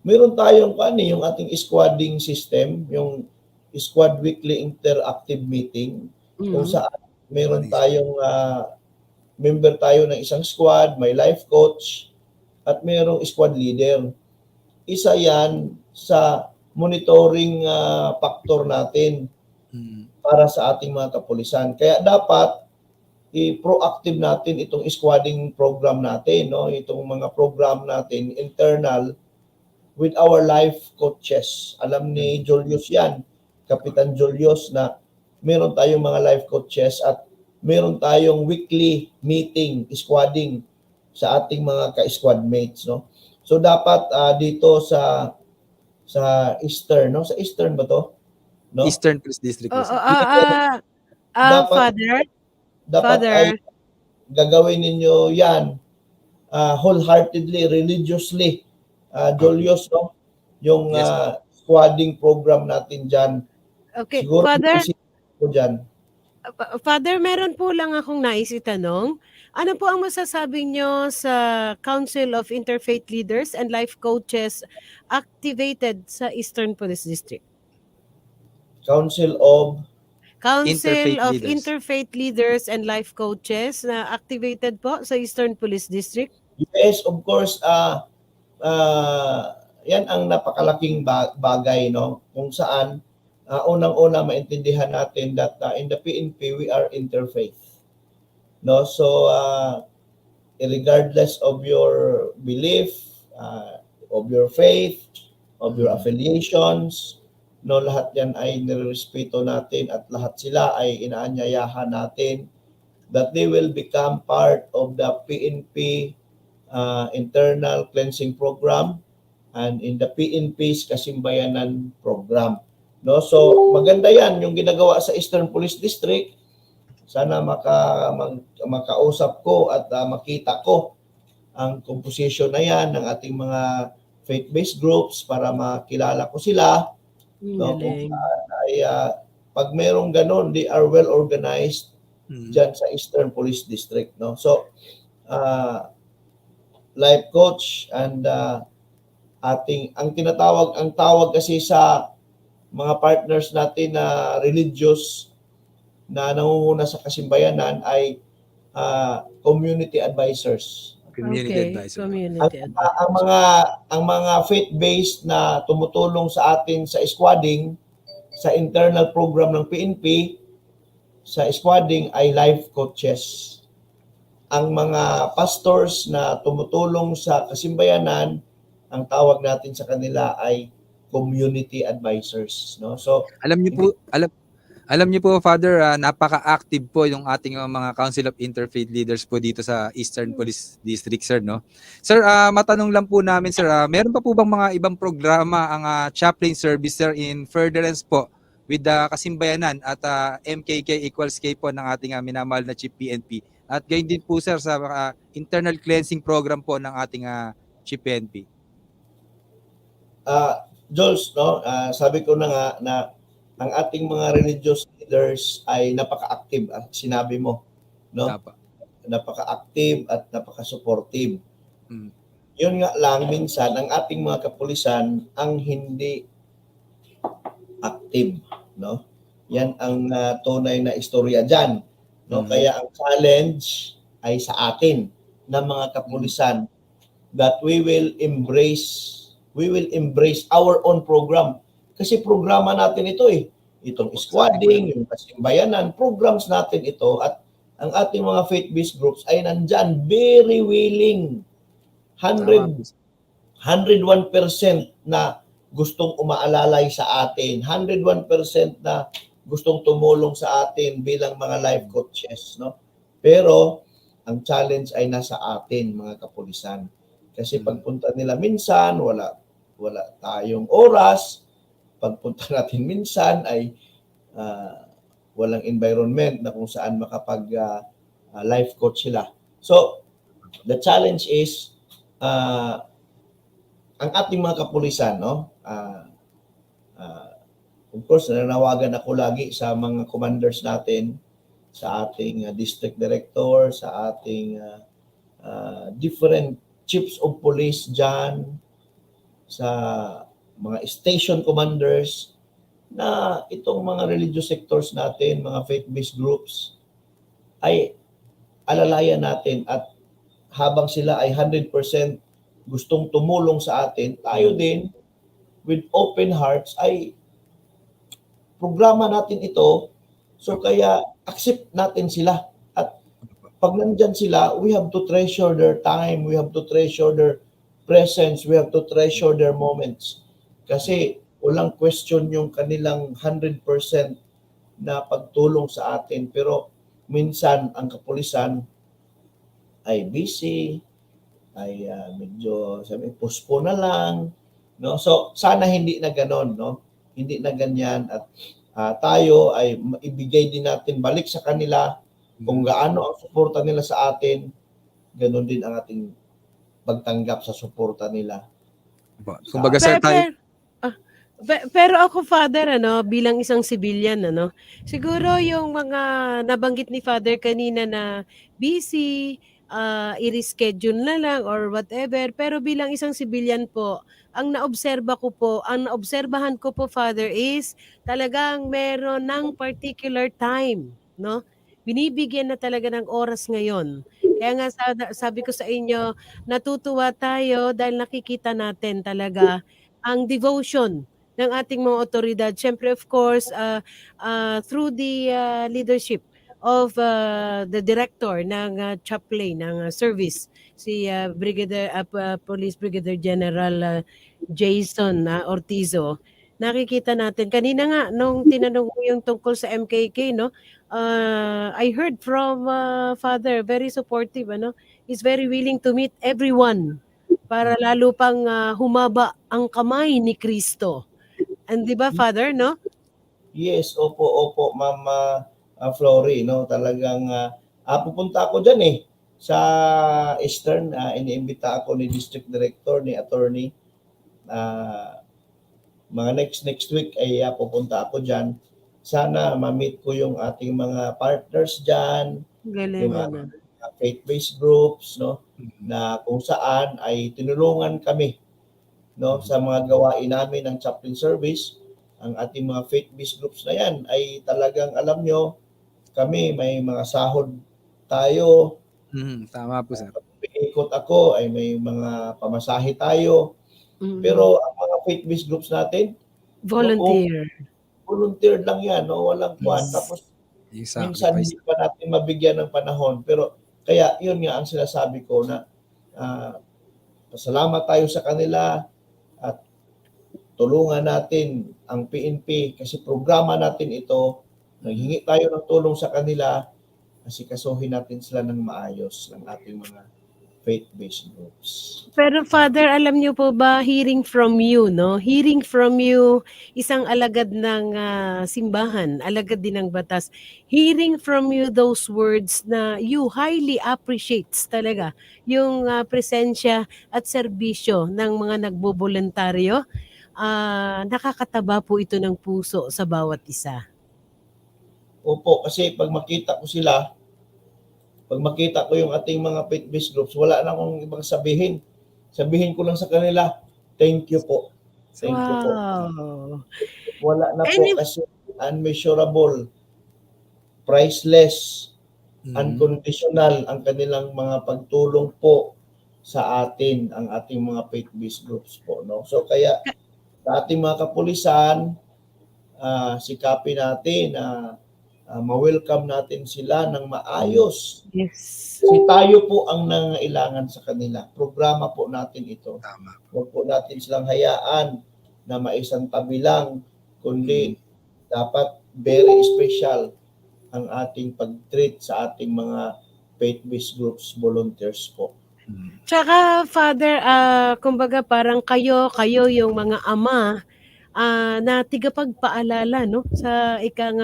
Meron tayong yung ating squadding system, yung squad weekly interactive meeting, kung saan meron tayong member tayo ng isang squad, may life coach, at merong squad leader. Isa yan sa monitoring factor natin para sa ating mga kapulisan. Kaya dapat i-proactive natin itong squadding program natin, no? Itong mga program natin, internal, with our life coaches. Alam ni Julius yan, Kapitan Julius, na meron tayong mga life coaches at meron tayong weekly meeting, squadding sa ating mga ka-squad mates, no? So dapat dito sa Eastern, no? Sa Eastern ba to? No? Eastern Police District. Father, ay gagawin ninyo yan wholeheartedly, religiously. Julius, no? Yung squadding program natin dyan. Okay, Siguro Father, dyan. Father, meron po lang akong nais itanong. Ano po ang masasabi nyo sa Council of Interfaith Leaders and Life Coaches activated sa Eastern Police District? Council of Interfaith Leaders and Life Coaches na activated po sa Eastern Police District? Yes, of course. Yan ang napakalaking bagay, no? Kung saan unang-una maintindihan natin that in the PNP we are interfaith. No, so regardless of your belief, of your faith, of your affiliations, no, lahat yan ay nirespeto natin at lahat sila ay inaanyayahan natin that they will become part of the PNP internal cleansing program and in the PNP's Kasimbayanan program. No, so maganda yan yung ginagawa sa Eastern Police District. Sana makausap ko at makita ko ang composition na yan ng ating mga faith-based groups para makilala ko sila. No, kung ay, pag merong ganun, they are well organized dyan sa Eastern Police District. No? So, life coach and ang tawag kasi sa mga partners natin na religious na nangunguna sa kasimbayanan ay community advisors. Community advisor. Ang mga faith-based na tumutulong sa atin sa squadding, sa internal program ng PNP, sa squadding ay life coaches. Ang mga pastors na tumutulong sa kasimbayanan, ang tawag natin sa kanila ay community advisors, no? So alam niyo po, Alam niyo po, Father, napaka-active po yung ating mga Council of Interfaith Leaders po dito sa Eastern Police District, sir, no? Sir, matanong lang po namin, sir, meron pa po bang mga ibang programa ang chaplain service, sir, in furtherance po with the Kasimbayanan at MKK equals K po ng ating minamahal na Chief PNP? At gayon din po, sir, sa internal cleansing program po ng ating Chief PNP. Jules, no, sabi ko na nga na ang ating mga religious leaders ay napaka-active at sinabi mo, no? Napaka-active at napaka-supportive. Yun nga lang, minsan ang ating mga kapulisan ang hindi active, no? Yan ang tunay na istorya diyan, no? Kaya ang challenge ay sa atin na mga kapulisan that we will embrace our own program. Kasi programa natin ito itong squadding, yung Kasimbayanan, programs natin ito at ang ating mga faith-based groups ay nandyan, very willing, 101% na gustong umaalalay sa atin, 101% na gustong tumulong sa atin bilang mga life coaches, no? Pero ang challenge ay nasa atin, mga kapulisan. Kasi pagpunta nila minsan, wala tayong oras. Pagpunta natin minsan ay walang environment na kung saan makapag life coach sila. So, the challenge is ang ating mga kapulisan, no? Of course, nananawagan ako lagi sa mga commanders natin, sa ating district director, sa ating different chiefs of police dyan, sa mga station commanders, na itong mga religious sectors natin, mga faith-based groups, ay alalayan natin at habang sila ay 100% gustong tumulong sa atin, tayo din, with open hearts, ay programa natin ito. So kaya accept natin sila. At pag nandyan sila, we have to treasure their time, we have to treasure their presence, we have to treasure their moments. Kasi walang question yung kanilang 100% na pagtulong sa atin. Pero minsan ang kapulisan ay busy, ay medyo postpone na lang, no? So sana hindi na ganon, no? Hindi na ganyan at tayo ay ibigay din natin balik sa kanila kung gaano ang suporta nila sa atin, ganon din ang ating pagtanggap sa suporta nila. Kumbaga, sir, tayo... Pero ako, Father, bilang isang civilian, siguro yung mga nabanggit ni Father kanina na busy, i-reschedule na lang or whatever, pero bilang isang civilian po, ang naobserbahan ko po, Father, is talagang meron ng particular time, no? Binibigyan na talaga ng oras ngayon. Kaya nga sabi ko sa inyo, natutuwa tayo dahil nakikita natin talaga ang devotion ng ating mga otoridad. Siyempre, of course, through the leadership of the director ng chaplain ng service, si Police Brigadier General Jason Ortizo. Nakikita natin. Kanina nga, nung tinanong mo yung tungkol sa MKK, no? I heard from Father, very supportive, he's very willing to meet everyone para lalo pang humaba ang kamay ni Kristo. And di ba, Father, no? Yes, opo, Mama Flory, no? Talagang pupunta ako dyan sa Eastern. Iniimbita ako ni District Director, ni Attorney. Mga next week ay pupunta ako dyan. Sana ma-meet ko yung ating mga partners dyan, yung faith-based groups, no? Na kung saan ay tinulungan kami, no, sa mga gawain namin ng chaplain service. Ang ating mga faith-based groups na yan ay talagang, alam nyo, kami may mga sahod tayo. Tama po, sir. Ikot ako ay may mga pamasahe tayo. Pero ang mga faith-based groups natin, volunteer lang yan, no? Walang kwan. Tapos minsan hindi pa natin mabigyan ng panahon. Pero kaya yun nga ang sinasabi ko na pasalamat tayo sa kanila at tulungan natin ang PNP kasi programa natin ito Naghingi tayo ng tulong sa kanila, asikasuhin natin sila ng maayos ng ating mga faith-based groups. Pero Father, alam niyo po ba, hearing from you, no? Hearing from you, isang alagad ng simbahan, alagad din ng batas. Hearing from you those words na you highly appreciates talaga yung presensya at serbisyo ng mga nagboboluntaryo. Nakakataba po ito ng puso sa bawat isa. Opo, kasi pag makita ko yung ating mga faith-based groups, wala na akong ibang sabihin. Sabihin ko lang sa kanila, thank you po. Thank you po. Wow. Wala na po kasi unmeasurable, priceless, unconditional ang kanilang mga pagtulong po sa atin, ang ating mga faith-based groups po. No? So kaya sa ating mga kapulisan, sikapin natin na ma-welcome natin sila ng maayos. Yes. Kasi tayo po ang nangailangan sa kanila. Programa po natin ito. Tama. Huwag po natin silang hayaan na maisang tabi lang, kundi dapat very special ang ating pag-treat sa ating mga faith-based groups, volunteers po. Tsaka Father, kumbaga parang kayo yung mga ama na tigapagpaalala, no, sa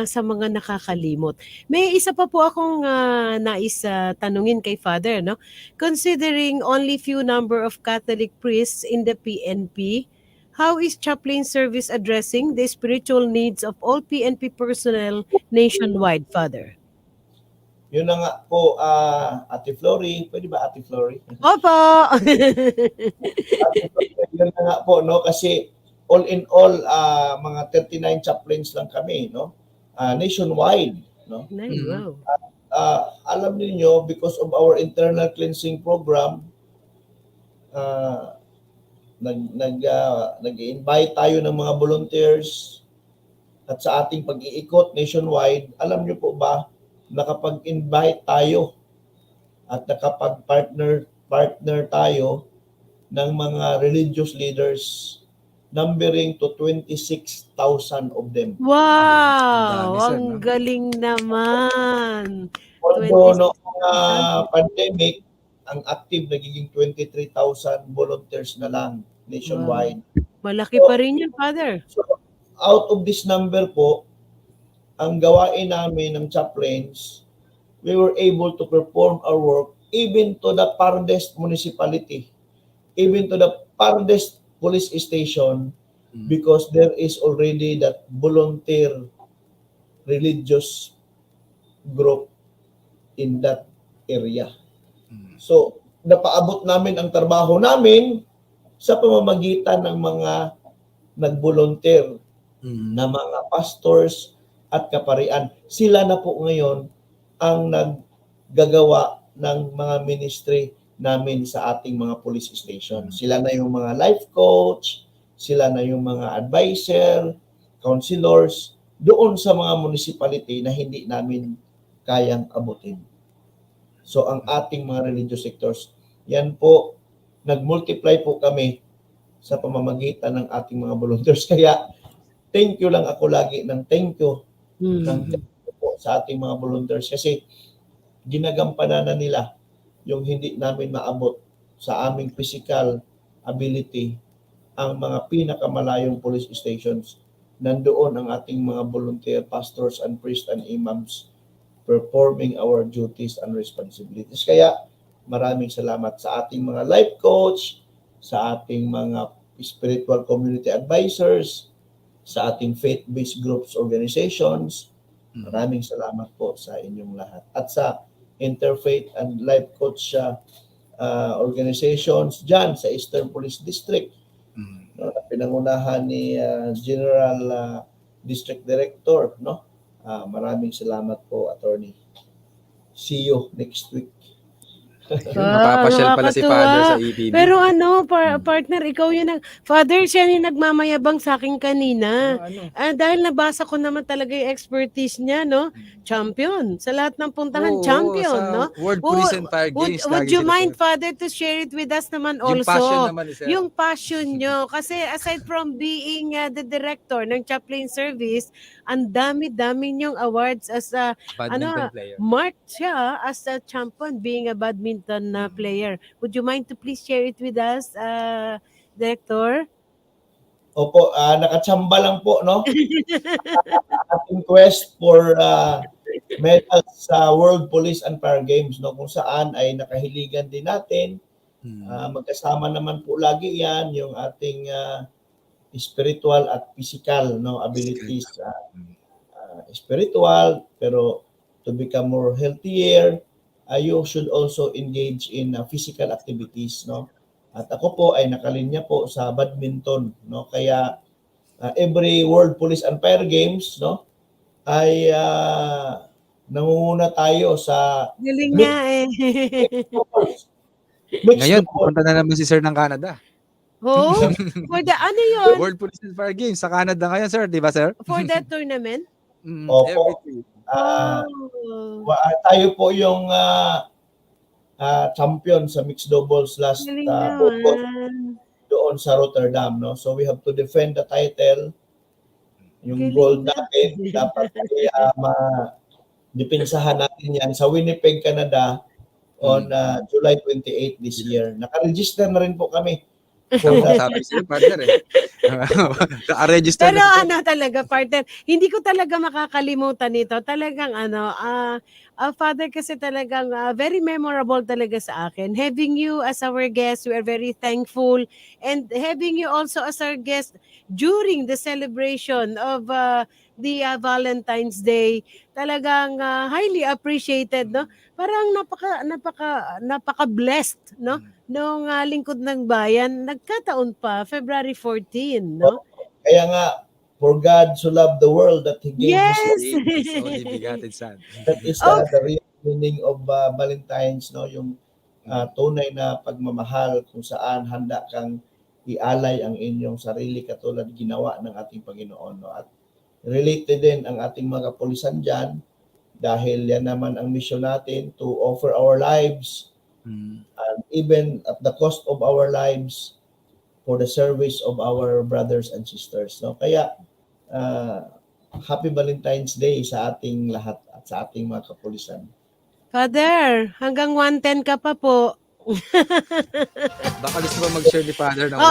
sa mga nakakalimot. May isa pa po akong nais tanungin kay Father, no. Considering only few number of Catholic priests in the PNP, how is chaplain service addressing the spiritual needs of all PNP personnel nationwide, Father? Yun na nga po, Ate Flory. Pwede ba Ate Flory? Opo! Yun na nga po, no? Kasi all in all, mga 39 chaplains lang kami, no? Nationwide, no? Wow. Alam niyo because of our internal cleansing program, nag-invite tayo ng mga volunteers at sa ating pag-iikot nationwide, alam niyo po ba, nakapag-invite tayo at nakapag-partner tayo ng mga religious leaders, numbering to 26,000 of them. Wow! Dami, sir, Ang no? galing naman. Although noong 26,000. pandemic, ang active nagiging 23,000 volunteers na lang nationwide. Malaki pa rin yun, Father. So, out of this number po, ang gawain namin ng chaplains, we were able to perform our work even to the farthest municipality, even to the farthest police station, because there is already that volunteer religious group in that area. So, napaabot namin ang trabaho namin sa pamamagitan ng mga nag-volunteer na mga pastors at kaparian. Sila na po ngayon ang naggagawa ng mga ministry namin sa ating mga police station. Sila na yung mga life coach, sila na yung mga advisor, counselors, doon sa mga municipality na hindi namin kayang abutin. So ang ating mga religious sectors, yan po, nag-multiply po kami sa pamamagitan ng ating mga volunteers. Kaya thank you lang ako lagi ng thank you po sa ating mga volunteers kasi ginagampanan na nila yung hindi namin maabot sa aming physical ability ang mga pinakamalayong police stations. Nandoon ang ating mga volunteer pastors and priests and imams performing our duties and responsibilities. Kaya maraming salamat sa ating mga life coach, sa ating mga spiritual community advisors, sa ating faith-based groups organizations. Maraming salamat po sa inyong lahat. At sa interfaith and life coach organizations dyan sa Eastern Police District, no, na pinangunahan ni General District Director, no? Maraming salamat po, Attorney. See you next week. Mapapasyal pala si Father sa EPB. Pero partner, ikaw yun Father, siya yung nagmamayabang sa akin kanina. Dahil nabasa ko naman talaga yung expertise niya, no? Champion. Sa lahat ng puntahan, Oo, champion, sa no? World Police and Fire Games. Would lagi you sila, mind, sir. Father, to share it with us naman Yung also? passion naman ni sir. Yung passion nyo. Kasi aside from being the director ng Chaplain Service, ang dami-dami nyong awards as a Badminton player. marked siya as a champion being a badminton player. Would you mind to please share it with us, Director? Opo, nakatsamba lang po, no? Ating quest for medals sa World Police and Fire Games, no? Kung saan ay nakahiligan din natin. Magkasama naman po lagi yan, yung ating spiritual at physical, no, abilities. Spiritual, pero to become more healthier, you should also engage in physical activities, no? At ako po ay nakalinya po sa badminton, no? Kaya every World Police and Fire Games, no, ay nangunguna tayo sa Galing nga eh. Ngayon, pupunta na naman si Sir ng Canada. Oh, for the yun? World Police and Fire Games sa Canada ngayon, sir. Di ba, sir? For that tournament? Opo. Tayo po yung champion sa mixed doubles last August doon sa Rotterdam, no? So we have to defend the title. Yung gold natin dapat depensahan natin yan sa Winnipeg, Canada on July 28 this year. Naka-register na rin po kami. Sabi sa'yo, partner eh. Naka-register Pero na talaga, partner, hindi ko talaga makakalimutan ito. Talagang Father, kasi talagang very memorable talaga sa akin. Having you as our guest, we are very thankful. And having you also as our guest during the celebration of the Valentine's Day, talagang highly appreciated, no? Parang napaka-blessed, no? Nung lingkod ng bayan, nagkataon pa, February 14, no? Kaya nga, for God so loved the world that He gave Yes! His only begotten Son. That is the real meaning of Valentine's, no? Yung tunay na pagmamahal kung saan handa kang ialay ang inyong sarili katulad ginawa ng ating Panginoon, no? At related din ang ating mga kapulisan dyan dahil yan naman ang mission natin to offer our lives and even at the cost of our lives for the service of our brothers and sisters, no? Kaya happy Valentine's Day sa ating lahat at sa ating mga kapulisan. Father, hanggang 110 ka pa po. Baka gusto ba mag-share ni Father ng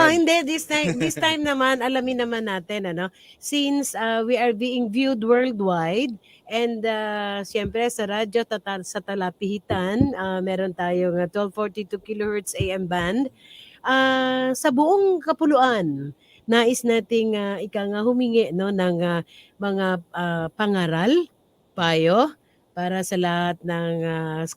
Hindi. This time naman, alamin naman natin, since we are being viewed worldwide, and siyempre sa radyo, sa Talapihitan, meron tayong 1242 kHz AM band. Sa buong kapuluan, nais nating humingi, no, ng mga pangaral, payo, para sa lahat ng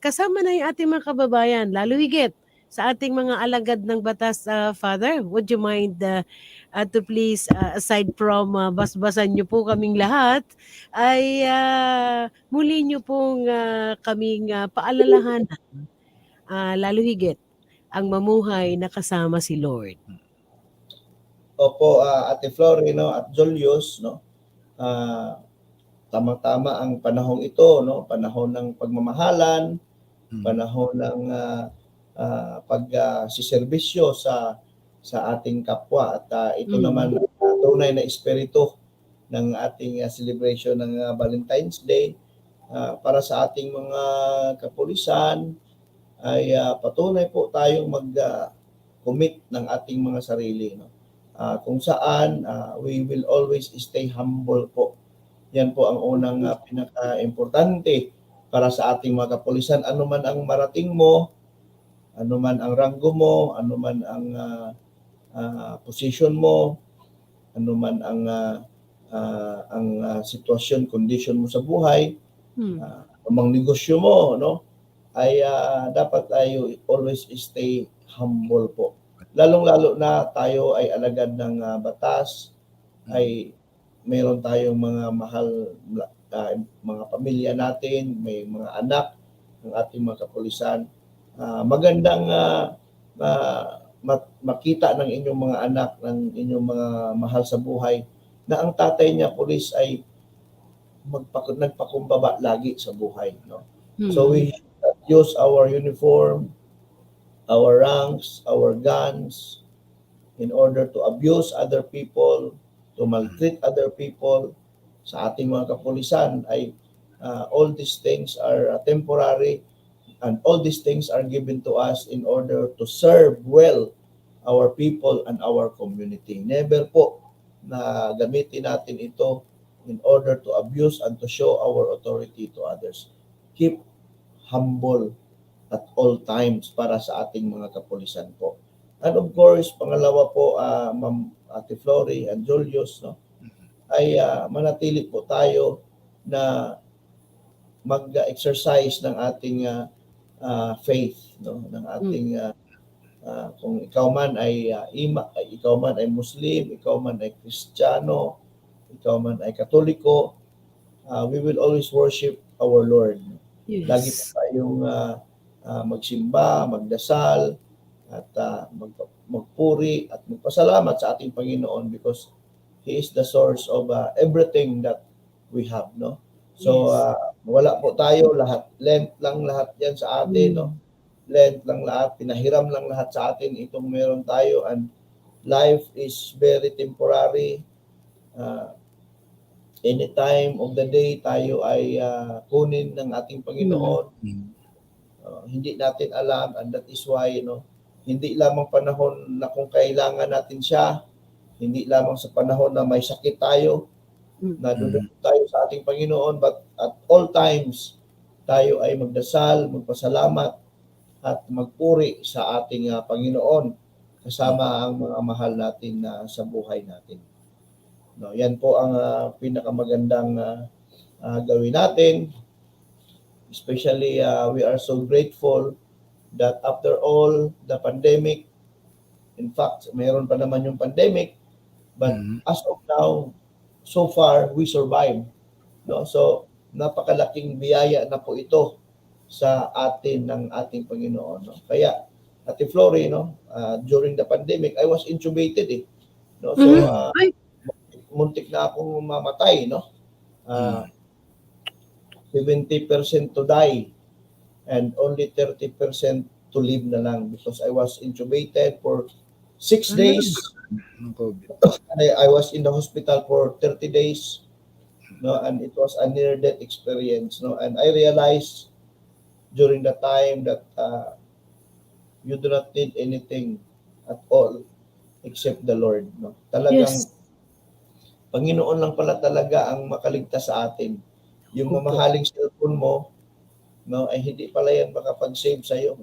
kasama na yung ating mga kababayan, lalo higit sa ating mga alagad ng batas. Father, would you mind to please, aside from basbasan niyo po kaming lahat, ay muli niyo pong kaming paalalahanan, lalo higit ang mamuhay na kasama si Lord. Opo, Ate Flory, no, at Julius, no, tama-tama ang panahong ito, no, panahon ng pagmamahalan, panahon ng pagsiservisyo sa ating kapwa, at ito naman tunay na espiritu ng ating celebration ng Valentine's Day. Para sa ating mga kapulisan ay patunay po tayong mag-commit ng ating mga sarili, no? Kung saan we will always stay humble po. Yan po ang unang pinaka-importante para sa ating mga kapulisan. Ano man ang marating mo, ano man ang ranggo mo, ano man ang position mo, ano man ang sitwasyon, condition mo sa buhay, amang negosyo mo, no, ay dapat tayo always stay humble po. Lalong-lalo na tayo ay alagad ng batas, ay mayroon tayong mga mahal, mga pamilya natin, may mga anak ng ating mga kapulisan. magandang makita ng inyong mga anak, ng inyong mga mahal sa buhay, na ang tatay niya, pulis, ay nagpakumbaba lagi sa buhay. No? So we use our uniform, our ranks, our guns, in order to abuse other people, to maltreat other people. Sa ating mga kapulisan ay all these things are temporary, and all these things are given to us in order to serve well our people and our community. Never po na gamitin natin ito in order to abuse and to show our authority to others. Keep humble at all times para sa ating mga kapulisan po. And of course, pangalawa po, Ma'am Ate Flory and Julius, no, ay manatili po tayo na mag-exercise ng ating faith, no, ng ating kung ikaw man ay ikaw man ay Muslim, ikaw man ay Kristiyano, ikaw man ay Katoliko, we will always worship our Lord. Yes. Lagi po tayong magsimba, magdasal, at magpuri at magpasalamat sa ating Panginoon because He is the source of everything that we have, no? So, wala po tayo lahat. Lent lang lahat yan sa atin, no? Lent lang lahat. Pinahiram lang lahat sa atin itong meron tayo, and life is very temporary. Any time of the day tayo ay kunin ng ating Panginoon. Hindi natin alam, and that is why, hindi lamang panahon na kung kailangan natin siya, hindi lamang sa panahon na may sakit tayo, na dudulog tayo sa ating Panginoon, but at all times, tayo ay magdasal, magpasalamat, at magpuri sa ating Panginoon, kasama ang mga mahal natin sa buhay natin. No, yan po ang pinakamagandang gawin natin. Especially, we are so grateful that after all the pandemic, in fact, mayroon pa naman yung pandemic, but as of now, so far, we survived. No? So, napakalaking biyaya na po ito sa atin ng ating Panginoon. No? Kaya, Ate Flory, during the pandemic, I was intubated. No? So, muntik na akong mamatay. No? 70% to die and only 30% to live na lang because I was intubated for 6 days. I was in the hospital for 30 days, and it was a near-death experience. And I realized during the time that you do not need anything at all except the Lord. Talagang Panginoon lang pala talaga ang makaligtas sa atin. Yung mamahaling cellphone mo, ay hindi pala yan makapag-save sa'yo.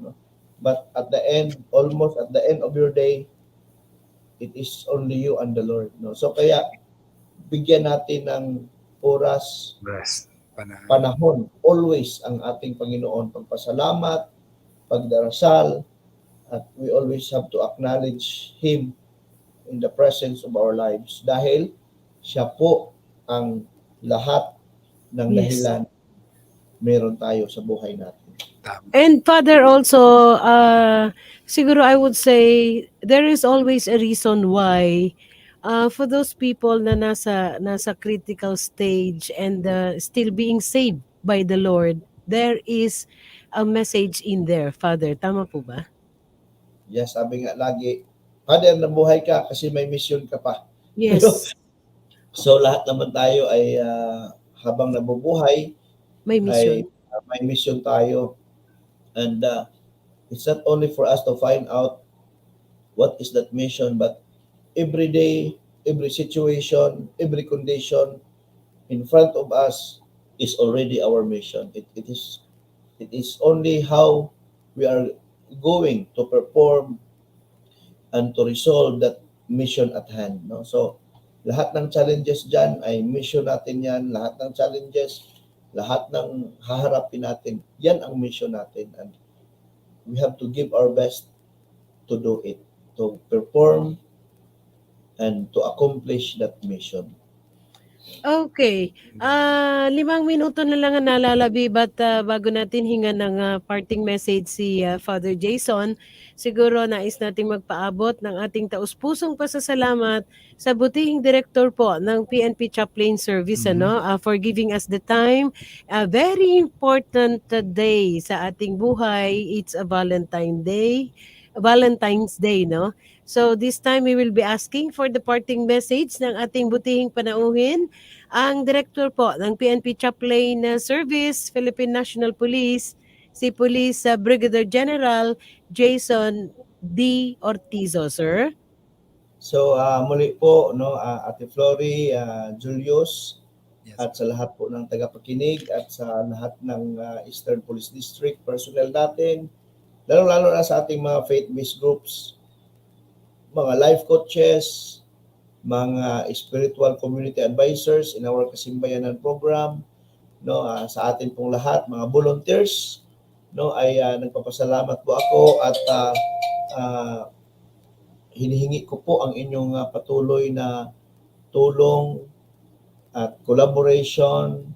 But at the end, almost at the end of your day, it is only you and the Lord. So kaya, bigyan natin ng oras, panahon, always ang ating Panginoon. Pagpasalamat, pagdarasal, at we always have to acknowledge Him in the presence of our lives. Dahil siya po ang lahat ng dahilan meron tayo sa buhay natin. And Father, also, siguro I would say there is always a reason why for those people na nasa critical stage and still being saved by the Lord, there is a message in there, Father. Tama po ba? Yes, sabi nga lagi, Father, nabuhay ka kasi may mission ka pa. Yes. So lahat naman tayo ay habang nabubuhay, May mission. ay may mission tayo. And it's not only for us to find out what is that mission, but every day, every situation, every condition in front of us is already our mission. It is only how we are going to perform and to resolve that mission at hand. So, lahat ng challenges dyan ay mission natin yan. Lahat ng challenges, lahat ng haharapin natin, yan ang mission natin. And we have to give our best to do it, to perform and to accomplish that mission. Okay. 5 minuto na lang ang nalalabibat bago natin hingan ng parting message si Father Jason. Siguro nais nating magpaabot ng ating taus-pusong pasasalamat sa butihing direktor po ng PNP Chaplain Service for giving us the time. A very important day sa ating buhay. It's a Valentine's Day, no? So this time we will be asking for the parting message ng ating butihing panauhin, ang director po ng PNP Chaplain Service, Philippine National Police, si Police Brigadier General Jason D. Ortizo, sir. So muli po Ate Flory, Julius, Yes. at sa lahat po ng tagapakinig at sa lahat ng Eastern Police District personnel natin, lalo-lalo na sa ating mga faith-based groups, mga life coaches, mga spiritual community advisors in our Kasimbayanan program, sa atin pong lahat, mga volunteers, ay nagpapasalamat po ako at hinihingi ko po ang inyong patuloy na tulong at collaboration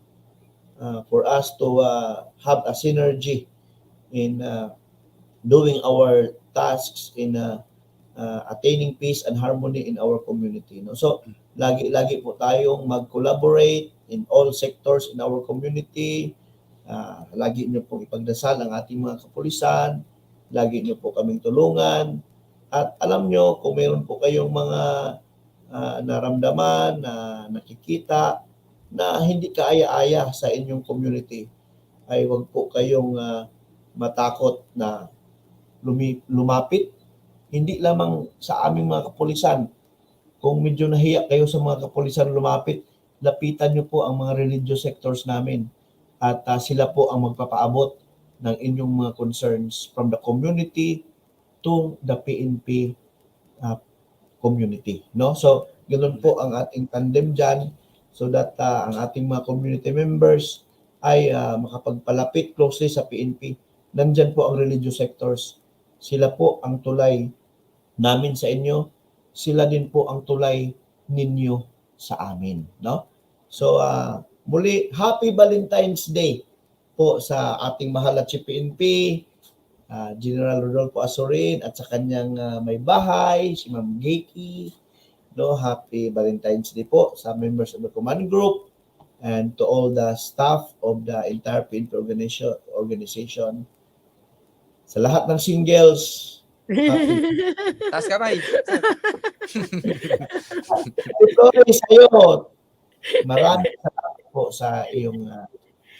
for us to have a synergy in doing our tasks in attaining peace and harmony in our community. So, lagi po tayong mag-collaborate in all sectors in our community. Lagi niyo pong ipagdasal ang ating mga kapulisan. Lagi niyo po kaming tulungan. At alam niyo, kung mayroon po kayong mga naramdaman, na nakikita, na hindi kaaya-aya sa inyong community, ay huwag po kayong matakot na lumapit. Hindi lamang sa aming mga kapulisan. Kung medyo nahiya kayo sa mga kapulisan lumapit, lapitan niyo po ang mga religious sectors namin. At sila po ang magpapaabot ng inyong mga concerns from the community to the PNP community. So, ganoon po ang ating tandem dyan so that ang ating mga community members ay makapagpalapit closely sa PNP. Nandyan po ang religious sectors. Sila po ang tulay namin sa inyo, sila din po ang tulay ninyo sa amin, So muli, Happy Valentine's Day po sa ating mahal na Chief PNP, General Rodolfo Azorin at sa kanyang may bahay, si Ma'am Geki. Happy Valentine's Day po sa members of the command group and to all the staff of the entire PNP organization. Sa lahat ng singles, Taas kamay. Ito sa'yo. Maraming salamat po sa iyong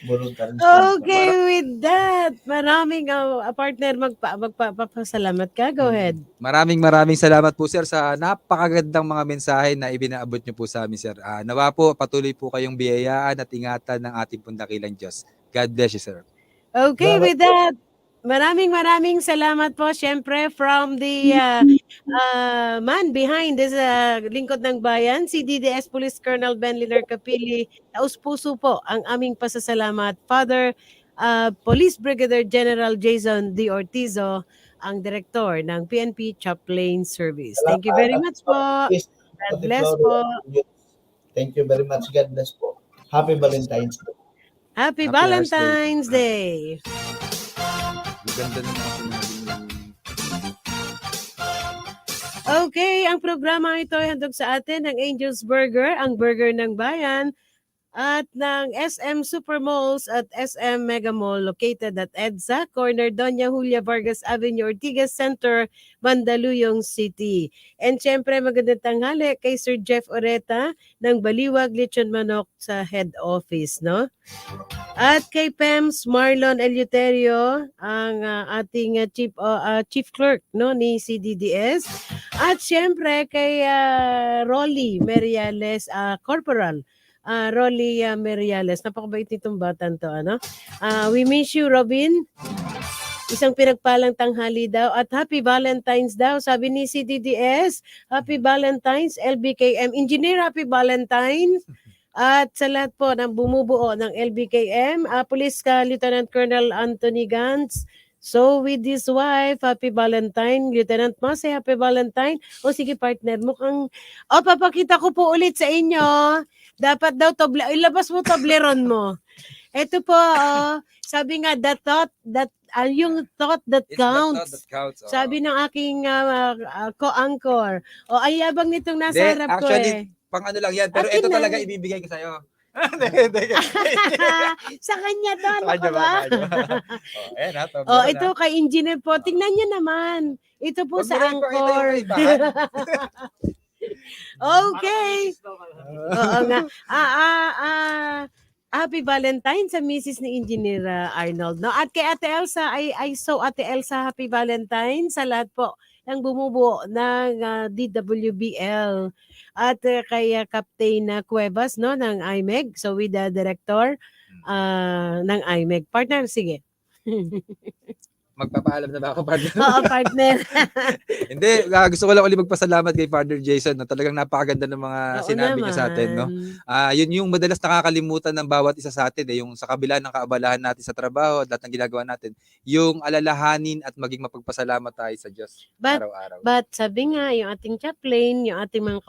voluntary. Okay, with that, maraming partner magpapasalamat ka. Go ahead. Maraming salamat po, sir, sa napakagandang mga mensahe na ibinaabot niyo po sa amin, sir. Nawa po, patuloy po kayong biyayaan at ingatan ng ating pundakilang Diyos. God bless you, sir. Okay, with that, maraming salamat po. Siyempre, from the man behind this Lingkod ng Bayan, si DDS Police Colonel Ben Linar Capili, taus-puso po ang aming pasasalamat. Father Police Brigadier General Jason D. Ortizo, ang direktor ng PNP Chaplain Service. Thank you very much po. God bless po. Thank you very much. God bless po. Happy Valentine's Day. Happy Valentine's Day. Ganda ng mga sinabi niyo. Okay, ang programa ito ay handog sa atin ng Angel's Burger, ang burger ng bayan, at ng SM Supermalls at SM Mega Mall located at EDSA, corner Doña Julia Vargas Avenue, Ortigas Center, Mandaluyong City. And syempre magandang tanghali kay Sir Jeff Oreta ng Baliwag Lechon Manok sa head office, At kay PEMS Marlon Eleuterio, ang ating chief clerk ni CDDS. At syempre kay Rolly Meriales, Corporal Rolly Meriales. Napakabait nitong batang to, we miss you, Robin. Isang pinagpalang tanghali daw at Happy Valentine's daw. Sabi ni CDDS, Happy Valentine's, LBKM. Engineer, Happy Valentine's. At sa lahat po ng bumubuo ng LBKM, Police Lieutenant Colonel Anthony Gantz, So with his wife, happy Valentine. Lieutenant mo, say happy Valentine. O sige partner, mukhang, papakita ko po ulit sa inyo. Dapat daw, ilabas mo Toblerone mo. Ito po, sabi nga, yung thought that counts. Sabi ng aking co-anchor. Ay yabang nitong nasa Hindi, harap ko actually, pang ano lang yan. Pero Akin ito na. talaga ibibigay ko sa'yo. Sa kanya to, ano Kanya ka ba? Ayan ha, Ito kay engineer po. Tingnan niyo naman. Ito po Huwag sa mo rin ipakita anchor. yung ibahan. Okay. Oo nga. Happy Valentine sa Mrs. ni Engineer Arnold. No? At kay Ate Elsa, I saw Ate Elsa happy Valentine sa lahat po ng bumubuo ng DWBL. At kay Captain Cuevas no, ng IMEG. So with the director ng IMEG. Partner, sige. Magpapaalam na ba ako, partner? Oo, partner. Hindi, gusto ko lang ulit magpasalamat kay Father Jason na talagang napakaganda ng mga Oo sinabi niya sa atin. No? Yun yung madalas nakakalimutan ng bawat isa sa atin. Yung sa kabila ng kaabalahan natin sa trabaho, lahat ng ginagawa natin, yung alalahanin at maging mapagpasalamat tayo sa Diyos araw-araw. But sabi nga, yung ating chaplain, yung ating mga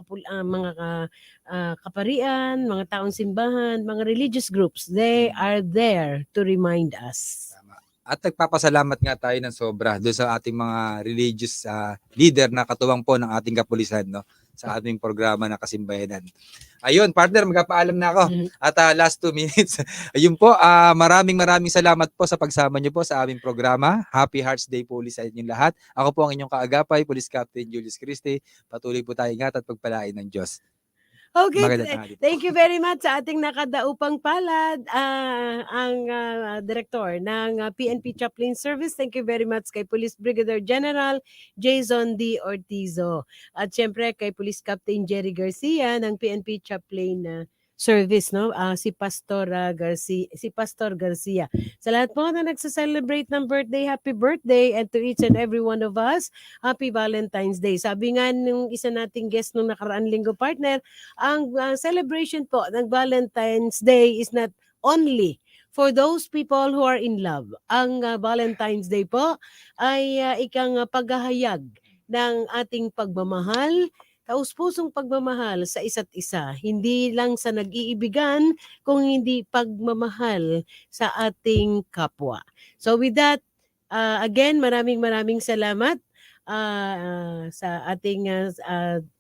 kaparian, mga taong simbahan, mga religious groups, they are there to remind us. At nagpapasalamat nga tayo ng sobra doon sa ating mga religious leader na katuwang po ng ating kapulisan no sa ating programa na Kasimbayanan. Ayun, partner, magpapaalam na ako. At last 2 minutes. Ayun po, maraming salamat po sa pagsama niyo po sa aming programa. Happy Hearts Day po ulit sa inyong lahat. Ako po ang inyong kaagapay, Police Captain Julius Christie. Patuloy po tayo ingat at pagpalain ng Diyos. Okay, Magandang tanghali po. thank you very much sa ating nakadaupang palad, ang director ng PNP Chaplain Service. Thank you very much kay Police Brigadier General Jason D. Ortizo. At syempre kay Police Captain Jerry Garcia ng PNP Chaplain Service, no? Si Pastor Garcia. Sa lahat po na nagsa-celebrate ng birthday, happy birthday, and to each and every one of us, happy Valentine's Day. Sabi nga nung isa nating guest nung nakaraan linggo, partner, ang celebration po ng Valentine's Day is not only for those people who are in love. Ang Valentine's Day po ay ikang paghahayag ng ating pagmamahal, taus-pusong pagmamahal sa isa't isa. Hindi lang sa nag-iibigan, kung hindi pagmamahal sa ating kapwa. So with that, again, maraming salamat sa ating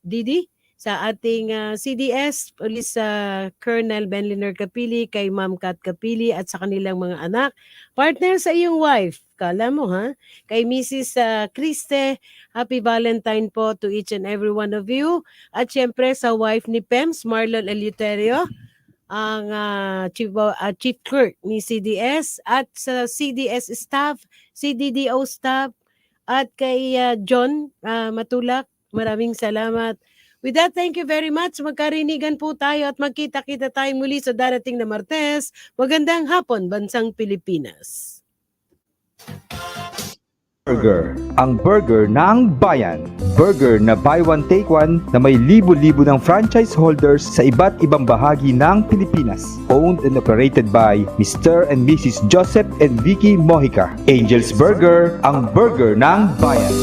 Didi, sa ating CDS, Police Colonel Benliner Capili, kay Ma'am Kat Capili at sa kanilang mga anak. Partner, sa iyong wife, kala mo ha, kay Mrs. Criste, happy Valentine po to each and every one of you. At syempre sa wife ni Pems, Marlon Eleuterio, ang Chief Clerk ni CDS, at sa CDS staff, CDDO staff, at kay John Matulak, maraming salamat. With that, thank you very much. Magkarinigan po tayo at magkita-kita tayo muli sa darating na Martes. Magandang hapon, Bansang Pilipinas. Burger, ang burger ng bayan. Burger na buy one take one na may libo-libo ng franchise holders sa iba't ibang bahagi ng Pilipinas. Owned and operated by Mr. and Mrs. Joseph and Vicky Mojica. Angel's Burger, ang burger ng bayan.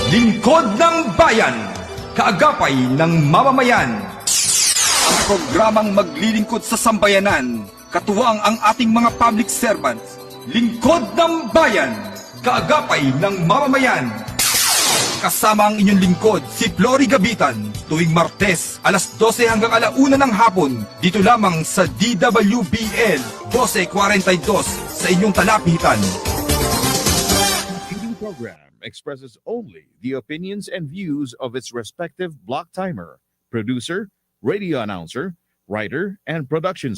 Lingkod ng Bayan, kaagapay ng mamamayan. Ang programang maglilingkod sa sambayanan, katuwang ang ating mga public servants. Lingkod ng Bayan, kaagapay ng mamamayan. Kasama ang inyong lingkod, si Flory Gabitan, tuwing Martes, alas 12 hanggang 1:00 ng hapon, dito lamang sa DWBL 1242 sa inyong talapitan. Feeding program expresses only the opinions and views of its respective block timer, producer, radio announcer, writer, and production staff.